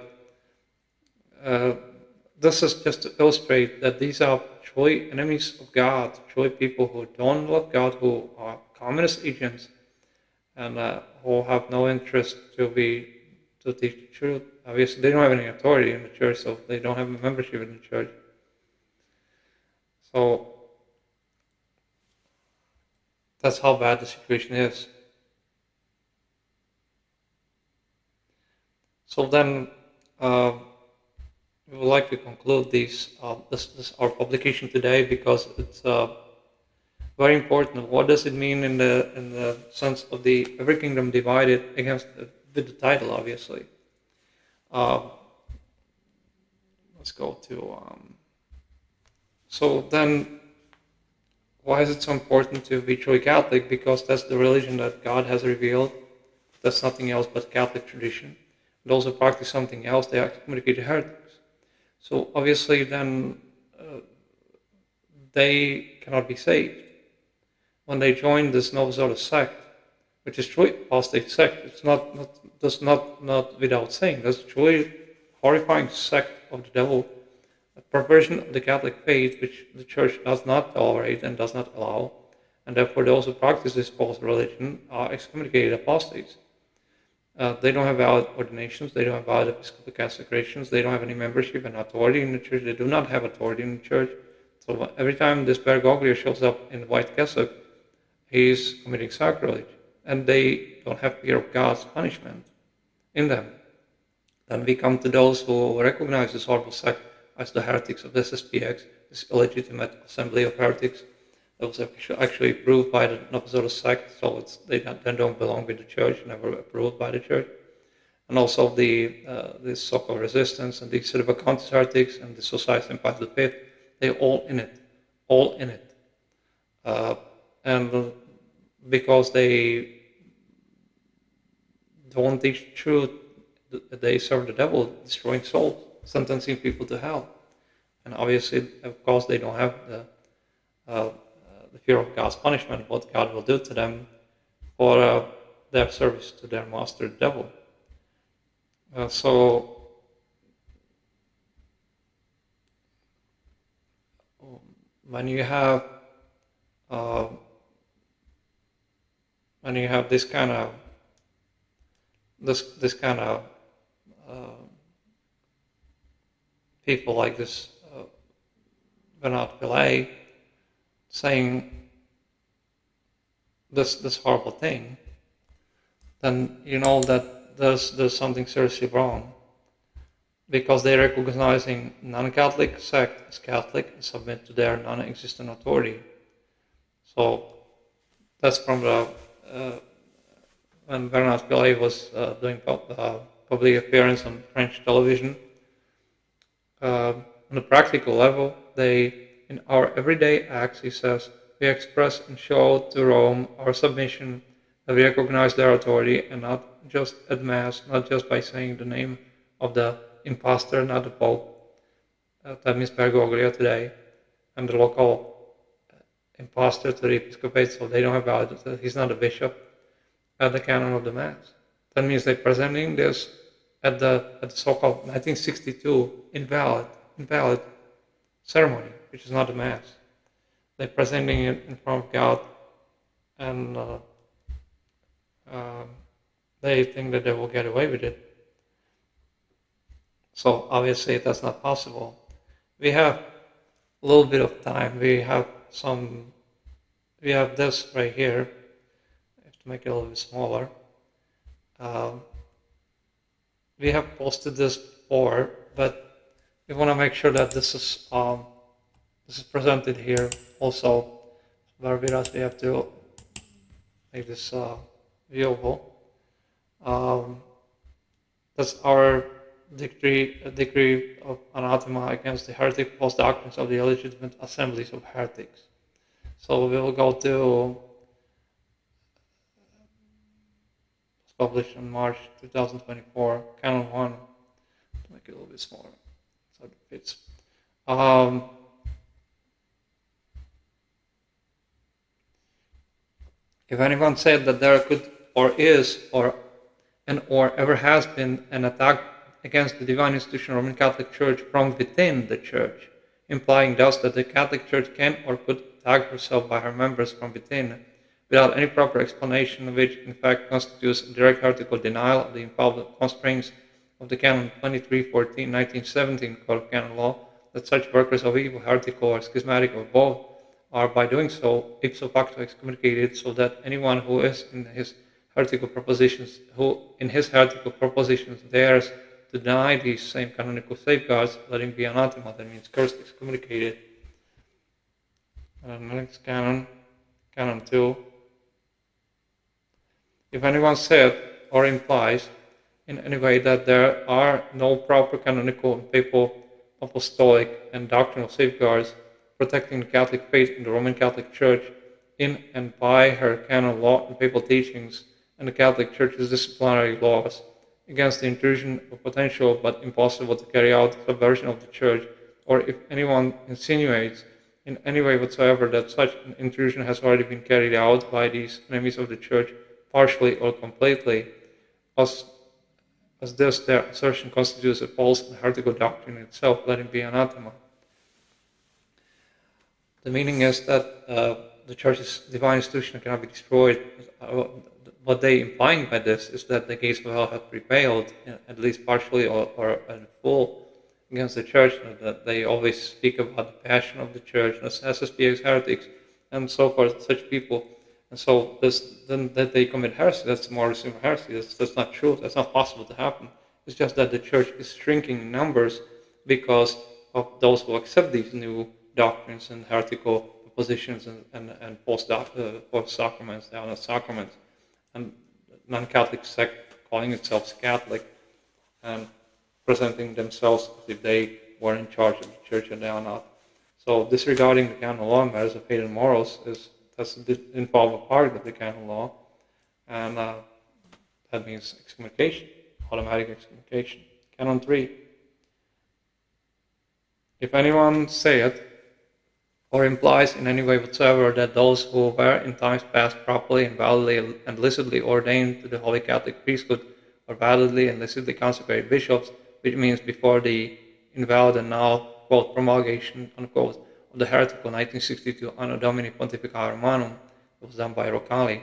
this is just to illustrate that these are truly enemies of God, truly people who don't love God, who are communist agents, and who have no interest to teach the truth. Obviously, they don't have any authority in the church, so they don't have a membership in the church. So that's how bad the situation is. So then we would like to conclude this our publication today, because it's very important. What does it mean in the sense of the every kingdom divided against with the title, obviously. Let's go to so then, why is it so important to be truly Catholic? Because that's the religion that God has revealed. That's nothing else but Catholic tradition. Those who practice something else, they are excommunicated heretics. So obviously then they cannot be saved. When they join this Novus sect, which is truly apostate sect, it's not without saying, that's truly horrifying sect of the devil, a perversion of the Catholic faith, which the Church does not tolerate and does not allow, and therefore those who practice this false religion are excommunicated apostates. They don't have valid ordinations, they don't have valid episcopal consecrations, they don't have any membership and authority in the Church, they do not have authority in the Church. So every time this Bergoglio shows up in the white cassock, he is committing sacrilege, and they don't have fear of God's punishment in them. Then we come to those who recognize this horrible sect as the heretics of this SPX, this illegitimate assembly of heretics that was actually approved by the Novus sect, so they don't belong with the Church, never approved by the Church. And also this so-called resistance and the Sedevacantist heretics and the Society of Pius V, they're all in it. And because they don't teach the truth, they serve the devil, destroying souls, sentencing people to hell. And obviously, of course, they don't have the fear of God's punishment, what God will do to them for their service to their master, the devil. So when you have this kind of people like this Bernard Pillay saying this horrible thing, then you know that there's something seriously wrong, because they're recognizing non-Catholic sect as Catholic and submit to their non-existent authority. So that's from the when Bernard Pillay was doing public appearance on French television. On a practical level, in our everyday acts, he says, we express and show to Rome our submission, that we recognize their authority, and not just at Mass, not just by saying the name of the impostor, not the Pope, that means Bergoglio today, and the local impostor to the episcopate, so they don't have valid, he's not a bishop, at the canon of the Mass. That means they're presenting this at the so-called 1962 invalid ceremony, which is not a Mass. They're presenting it in front of God, and they think that they will get away with it. So obviously that's not possible. We have a little bit of time. We have this right here. I have to make it a little bit smaller. We have posted this before, but we want to make sure that this is presented here also. Bear with us, we have to make this viewable. That's our decree of anathema against the heretic false doctrines of the illegitimate assemblies of heretics. So we will go to, it's published in March 2024, Canon 1, to make it a little bit smaller so it fits. If anyone said that there could or is or ever has been an attack against the divine institution of the Roman Catholic Church from within the Church, implying thus that the Catholic Church can or could attack herself by her members from within, without any proper explanation, which in fact constitutes a direct heretical denial of the infallible constraints of the Canon 2314, 1917 Code of Canon Law, that such workers of evil, heretical or schismatic or both, are by doing so ipso facto excommunicated, so that anyone who is in his heretical propositions, who in his heretical propositions dares to deny these same canonical safeguards, let him be anathema, that means cursed, excommunicated. Next canon, canon 2. If anyone said or implies in any way that there are no proper canonical and papal, apostolic, and doctrinal safeguards protecting the Catholic faith in the Roman Catholic Church in and by her canon law and papal teachings and the Catholic Church's disciplinary laws, against the intrusion of potential but impossible to carry out subversion of the Church, or if anyone insinuates in any way whatsoever that such an intrusion has already been carried out by these enemies of the Church, partially or completely, as this their assertion constitutes a false and heretical doctrine in itself, let him be anathema. The meaning is that the Church's divine institution cannot be destroyed. What they implying by this is that the gates of hell have prevailed, at least partially or in full, against the Church, that they always speak about the passion of the Church, SSPX heretics, and so forth, such people. And so then that they commit heresy, that's more assumed heresy. That's not true. That's not possible to happen. It's just that the Church is shrinking in numbers because of those who accept these new doctrines and heretical positions and post-sacraments, they are not sacraments. And non-Catholic sect calling itself Catholic and presenting themselves as if they were in charge of the Church and they are not. So disregarding the canon law matters of faith and morals that's involve a part of the canon law, and that means excommunication, automatic excommunication. Canon 3. If anyone saith or implies in any way whatsoever that those who were in times past properly and validly and licitly ordained to the Holy Catholic priesthood or validly and licitly consecrated bishops, which means before the invalid and now, quote, promulgation, unquote, of the heretical 1962 Anno Domini Pontificale Romanum, that was done by Roccalli,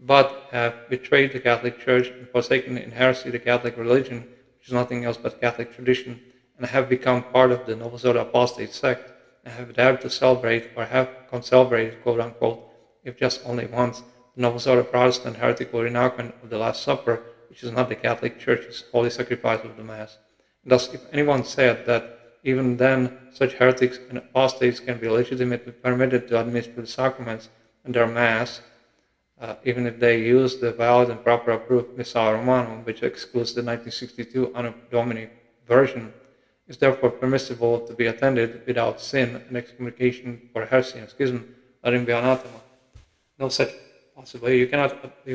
but have betrayed the Catholic Church and forsaken in heresy the Catholic religion, which is nothing else but Catholic tradition, and have become part of the Novus Ordo Apostate sect, and have dared to celebrate or have concelebrated, quote unquote, if just only once, the Novus Ordo Protestant heretical reenactment of the Last Supper, which is not the Catholic Church's holy sacrifice of the Mass. And thus, if anyone said that even then such heretics and apostates can be legitimately permitted to administer the sacraments and their Mass, even if they use the valid and proper approved Missa Romanum, which excludes the 1962 Anno Domini version, is therefore permissible to be attended without sin and excommunication for heresy and schism, let him be anathema. No such possibility. You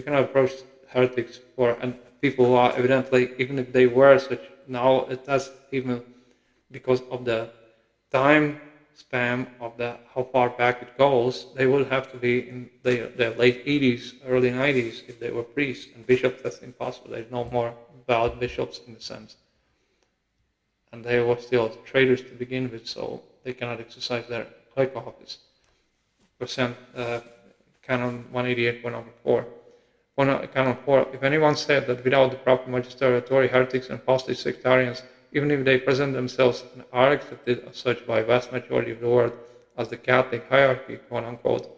cannot approach heretics and people who are evidently, even if they were such, now it does, even because of the time span of how far back it goes, they would have to be in their late 80s, early 90s if they were priests and bishops. That's impossible. There's no more valid bishops in the sense. And they were still traitors to begin with, so they cannot exercise their clerical office. Canon 188.4. Canon 4. If anyone said that without the proper magisterial authority, heretics and apostate sectarians, even if they present themselves and are accepted as such by a vast majority of the world as the Catholic hierarchy, quote unquote,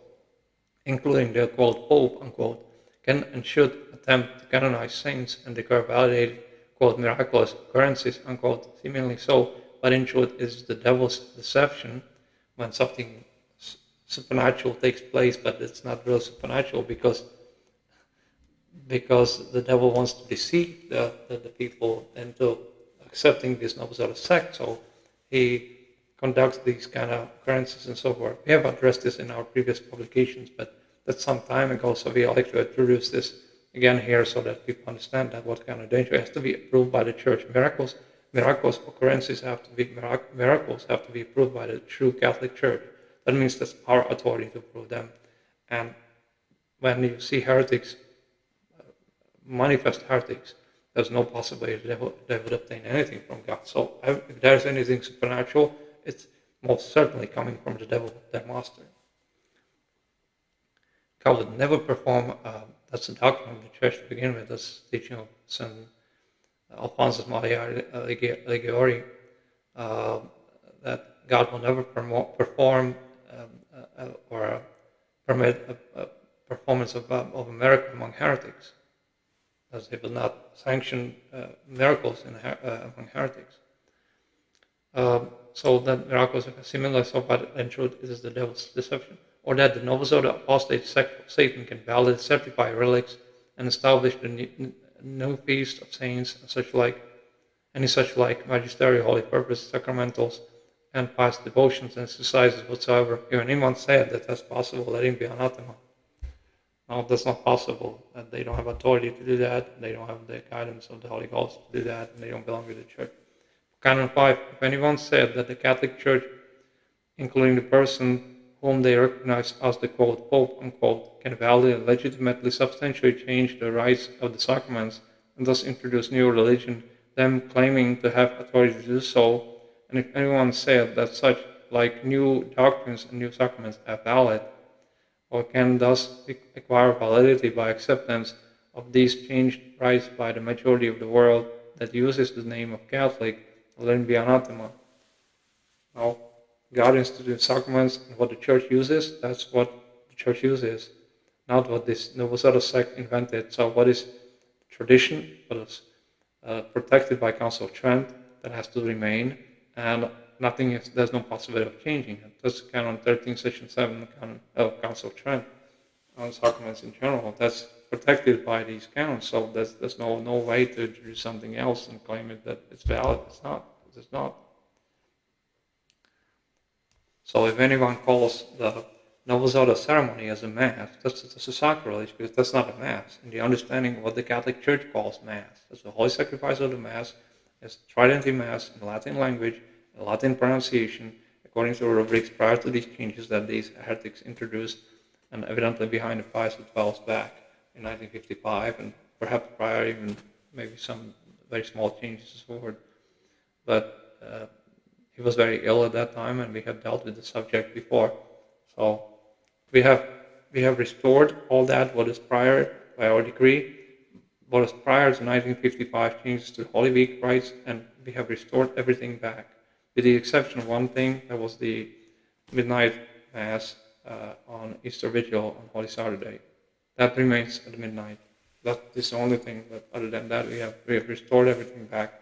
including the quote Pope, unquote, can and should attempt to canonize saints and declare validated, quote, miraculous occurrences, unquote, seemingly so, but in truth is the devil's deception when something supernatural takes place, but it's not real supernatural because the devil wants to deceive the people into accepting this Novus Ordo sect, so he conducts these kind of occurrences and so forth. We have addressed this in our previous publications, but that's some time ago, so we like to introduce this again here so that people understand that what kind of danger has to be approved by the Church. Miracles occurrences have to be approved by the true Catholic Church. That means that's our authority to prove them. And when you see heretics, manifest heretics, there's no possibility they would obtain anything from God. So if there's anything supernatural, it's most certainly coming from the devil, their master. God would never perform, that's the doctrine of the Church to begin with, that's the teaching of St. Alphonsus Maria Ligori, that God will never perform or permit performance of a miracle among heretics, as he will not sanction miracles among heretics. So that miracles are similar, so but in truth it is the devil's deception. Or that the novice or the apostate sect of Satan can validly certify relics and establish the new feast of saints and such like, any such like magisterial holy purpose, sacramentals, and past devotions and exercises whatsoever. If anyone said that that's possible, let him be anathema. No, that's not possible. They don't have authority to do that. They don't have the guidance of the Holy Ghost to do that, and they don't belong to the church. Canon 5, if anyone said that the Catholic Church, including the person whom they recognize as the quote Pope, unquote, can validly and legitimately substantially change the rites of the sacraments and thus introduce new religion, them claiming to have authority to do so, and if anyone said that such like new doctrines and new sacraments are valid, or can thus acquire validity by acceptance of these changed rites by the majority of the world that uses the name of Catholic, let him be anathema. Now, God instituted sacraments, and what the church uses, that's what the church uses, not what this Novus Ordo sect invented. So what is tradition, what is protected by Council of Trent, that has to remain, and nothing is, there's no possibility of changing it. That's Canon 13, Section 7 of Council of Trent on sacraments in general. That's protected by these canons, so there's no way to introduce something else and claim it that it's valid. It's not. It's not. So if anyone calls the Novus Ordo ceremony as a mass, that's a sacrilege, because that's not a mass. In the understanding of what the Catholic Church calls mass, that's the holy sacrifice of the mass, it's Tridentine Mass in Latin language, in Latin pronunciation, according to rubrics prior to these changes that these heretics introduced, and evidently behind the Pius XII's back in 1955, and perhaps prior even maybe some very small changes forward. But he was very ill at that time, and we have dealt with the subject before. So we have restored all that what is prior by our decree, what is prior to 1955 changes to Holy Week rites, and we have restored everything back, with the exception of one thing, that was the midnight Mass on Easter Vigil on Holy Saturday. That remains at midnight. That is the only thing, but other than that, we have restored everything back.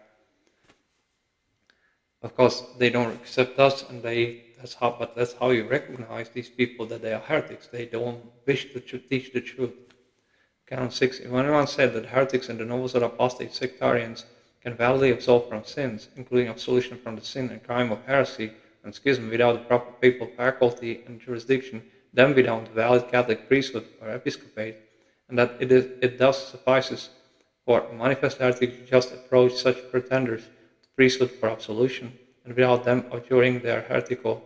Of course, they don't accept us, and that's how you recognize these people that they are heretics. They don't wish to teach the truth. Canon 6, if anyone said that heretics and the Novus Ordo apostate sectarians can validly absolve from sins, including absolution from the sin and crime of heresy and schism without the proper papal faculty and jurisdiction, then without valid Catholic priesthood or episcopate, and that it thus suffices for a manifest heretic to just approach such pretenders to priesthood for absolution, and without them abjuring their heretical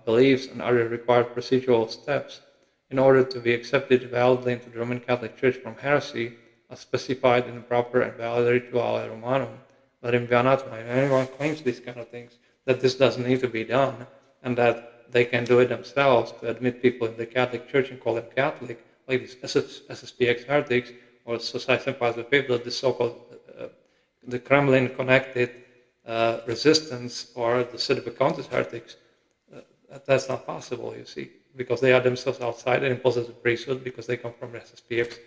beliefs and other required procedural steps, in order to be accepted validly into the Roman Catholic Church from heresy, as specified in the proper and valid Rituale Romanum, let him be anathema. If anyone claims these kind of things, that this doesn't need to be done, and that they can do it themselves to admit people in the Catholic Church and call them Catholic, like these SSPX heretics or Society Sympathies with People, the so-called the Kremlin-connected resistance or the Sedevacantis heretics, that's not possible, you see, because they are themselves outside and impose the priesthood, because they come from SSPX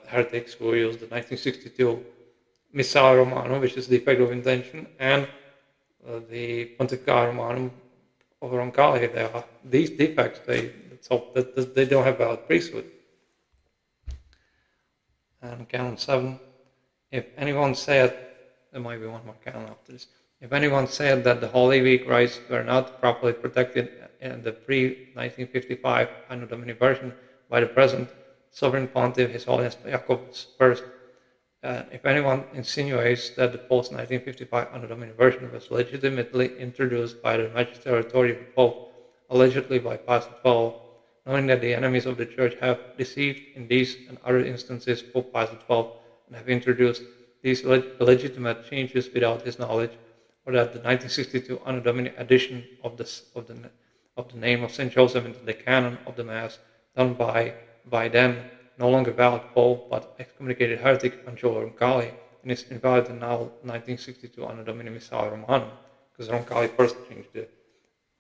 heretics who used the 1962 Missale Romanum, which is defect of intention, and the Pontificale Romanum of Roncalli. They are these defects. They don't have valid priesthood. And Canon 7, if anyone said, there might be one more canon after this. If anyone said that the Holy Week rites were not properly protected in the pre-1955 Anno Domini version by the present Sovereign Pontiff, His Holiness Jacobus I, if anyone insinuates that the post-1955 Anno Domini version was legitimately introduced by the magisterial authority of the Pope, allegedly by Pius XII, knowing that the enemies of the Church have deceived in these and other instances Pope Pius XII, and have introduced these legitimate changes without his knowledge, or that the 1962 Anno Domini addition of the name of Saint Joseph into the canon of the Mass, done by then no longer valid Pope, but excommunicated heretic Angelo Roncalli, and is invalid in now 1962 Anno Domini Missale Romanum, because Roncalli first changed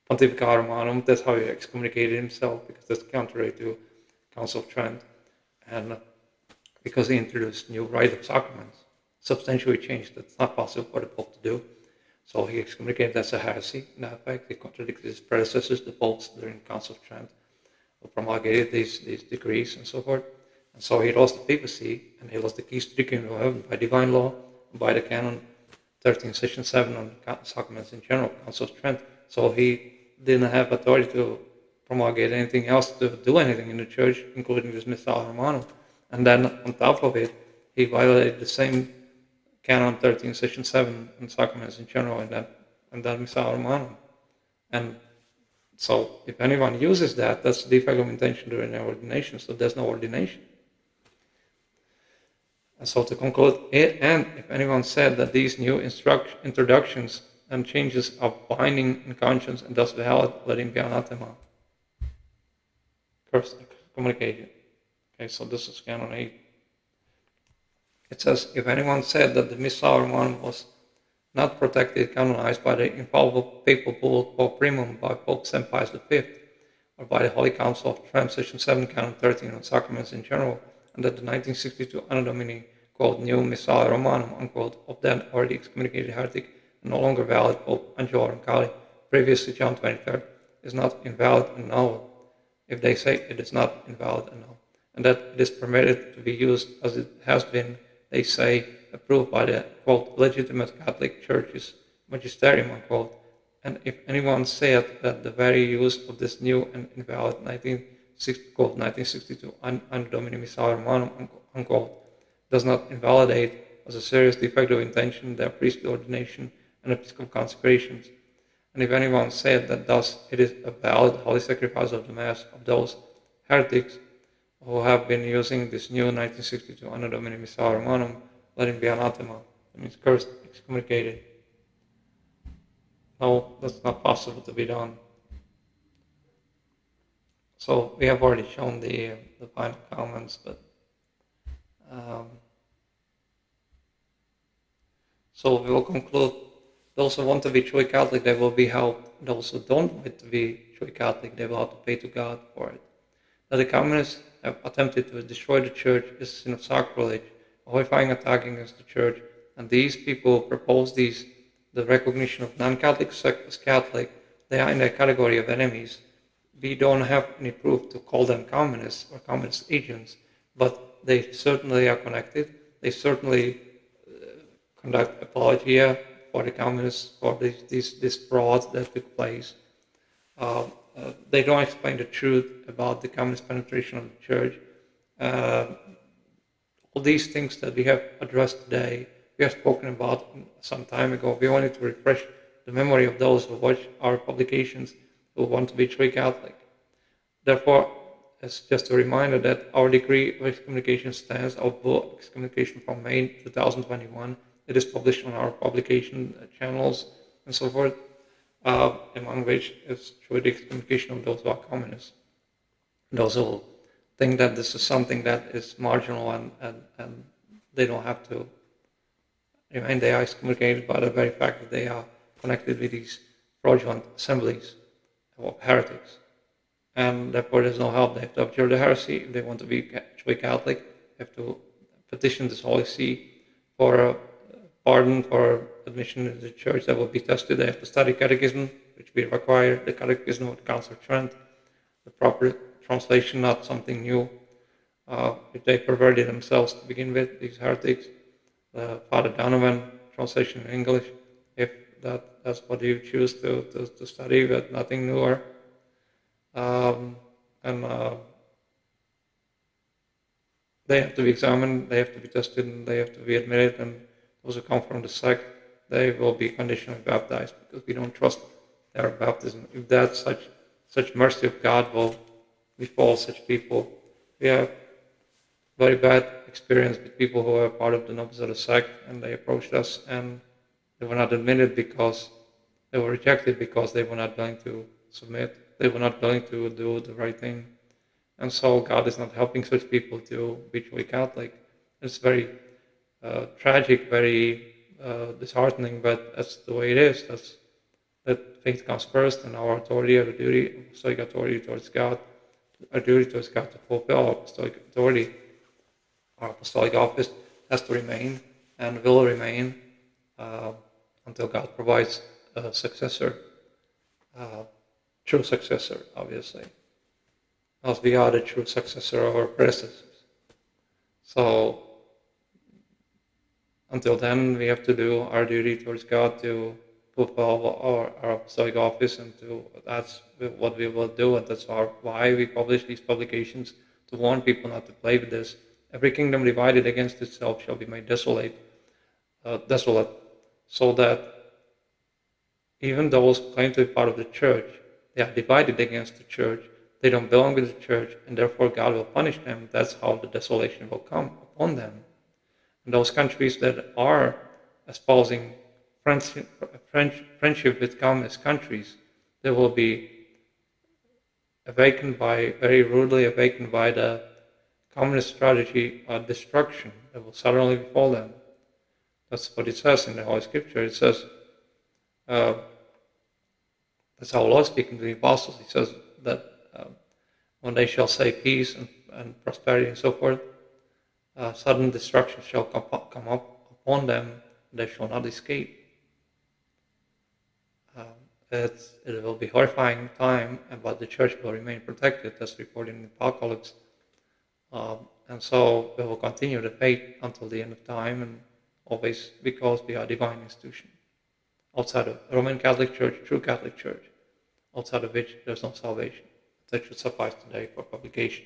Pontifical Romanum. That's how he excommunicated himself, because that's contrary to Council of Trent, and because he introduced new rite of sacraments, substantially changed. That's not possible for the Pope to do. So he excommunicated as a heresy. In fact, he contradicted his predecessors, the popes, during the Council of Trent, who promulgated these decrees and so forth. And so he lost the papacy, and he lost the keys to the kingdom of heaven by divine law, by the canon 13, section 7 on sacraments in general, Council of Trent. So he didn't have authority to promulgate anything else, to do anything in the church, including this Missal Romanum. And then on top of it, he violated the same canon 13, section 7 on sacraments in general, and that Missal Romanum. And so if anyone uses that, that's defect of intention during the ordination, so there's no ordination. And so to conclude, and if anyone said that these new introductions and changes are binding in conscience and thus valid, let him be anathema. Cursed, excommunicated. Okay, so this is canon 8. It says, if anyone said that the Missal Romanum was not protected, canonized by the infallible papal bull Pope Primum by Pope St. Pius V, or by the Holy Council of Trent, section 7, canon 13 on sacraments in general, and that the 1962 Anno Domini, quote, new Missal Romanum, unquote, of then already excommunicated heretic and no longer valid Pope Angelo Roncalli, previously John 23rd, is not invalid and null, if they say it is not invalid and null, and that it is permitted to be used as it has been, they say, approved by the, quote, legitimate Catholic Church's magisterium, unquote. And if anyone said that the very use of this new and invalid 1962 Anno Domini Missal Romanum, unquote, does not invalidate as a serious defect of intention their priestly ordination and episcopal consecrations, and if anyone said that thus it is a valid holy sacrifice of the Mass of those heretics who have been using this new 1962 Anno Domini Missal Romanum, let him be anathema. That means cursed, excommunicated. No, that's not possible to be done. So we have already shown the final comments, but so we will conclude. Those who want to be truly Catholic, they will be helped. Those who don't want to be truly Catholic, they will have to pay to God for it. That the communists have attempted to destroy the church is a sin of sacrilege, a horrifying attack against the church, and these people who propose the recognition of non-Catholics as Catholic, they are in the category of enemies. We don't have any proof to call them communists or communist agents, but they certainly are connected. They certainly conduct apologia for the communists, for this fraud that took place. They don't explain the truth about the communist penetration of the church. All these things that we have addressed today, we have spoken about some time ago. We wanted to refresh the memory of those who watch our publications who want to be truly Catholic. Therefore, it's just a reminder that our decree of excommunication stands, our bull excommunication from May 2021. It is published on our publication channels and so forth, among which is through the excommunication of those who are communists. Those who think that this is something that is marginal and they don't have to remain, they are excommunicated by the very fact that they are connected with these fraudulent assemblies of heretics. And therefore there's no help. They have to abjure the heresy. If they want to be truly Catholic, they have to petition this Holy See for a pardon, for admission into the church. That will be tested. They have to study catechism, which we require, the catechism of the Council of Trent, the proper translation, not something new. If they perverted themselves to begin with, these heretics, Father Donovan translation in English, if that's what you choose to study, but nothing newer. They have to be examined, they have to be tested, and they have to be admitted, and those who come from the sect, they will be conditionally baptized, because we don't trust their baptism. If that's such mercy of God will befall such people. We have very bad experience with people who are part of the nobles of the sect, and they approached us, and they were not admitted because they were rejected, because they were not willing to submit. They were not willing to do the right thing. And so God is not helping such people to be truly Catholic. It's very tragic, very disheartening, but that's the way it is. that faith comes first, and our authority, our duty, apostolic authority towards God, our duty towards God to fulfill our apostolic authority, our apostolic office has to remain and will remain until God provides a successor, true successor, obviously. As we are the true successor of our predecessors. So, until then, we have to do our duty towards God to fulfill our apostolic office, and that's what we will do, and that's why we publish these publications, to warn people not to play with this. Every kingdom divided against itself shall be made desolate, so that even those who claim to be part of the church, they are divided against the church, they don't belong with the church, and therefore God will punish them. That's how the desolation will come upon them. And those countries that are espousing friendship with communist countries, they will be very rudely awakened by the communist strategy of destruction that will suddenly befall them. That's what it says in the Holy Scripture. It says, that's how the Lord speaking to the apostles. He says that when they shall say peace and prosperity and so forth, sudden destruction shall come up upon them, and they shall not escape. It will be a horrifying time, but the church will remain protected, as reported in the Apocalypse. And so we will continue the faith until the end of time, and always, because we are a divine institution. Outside of the Roman Catholic Church, true Catholic Church, outside of which there is no salvation. That should suffice today for publication.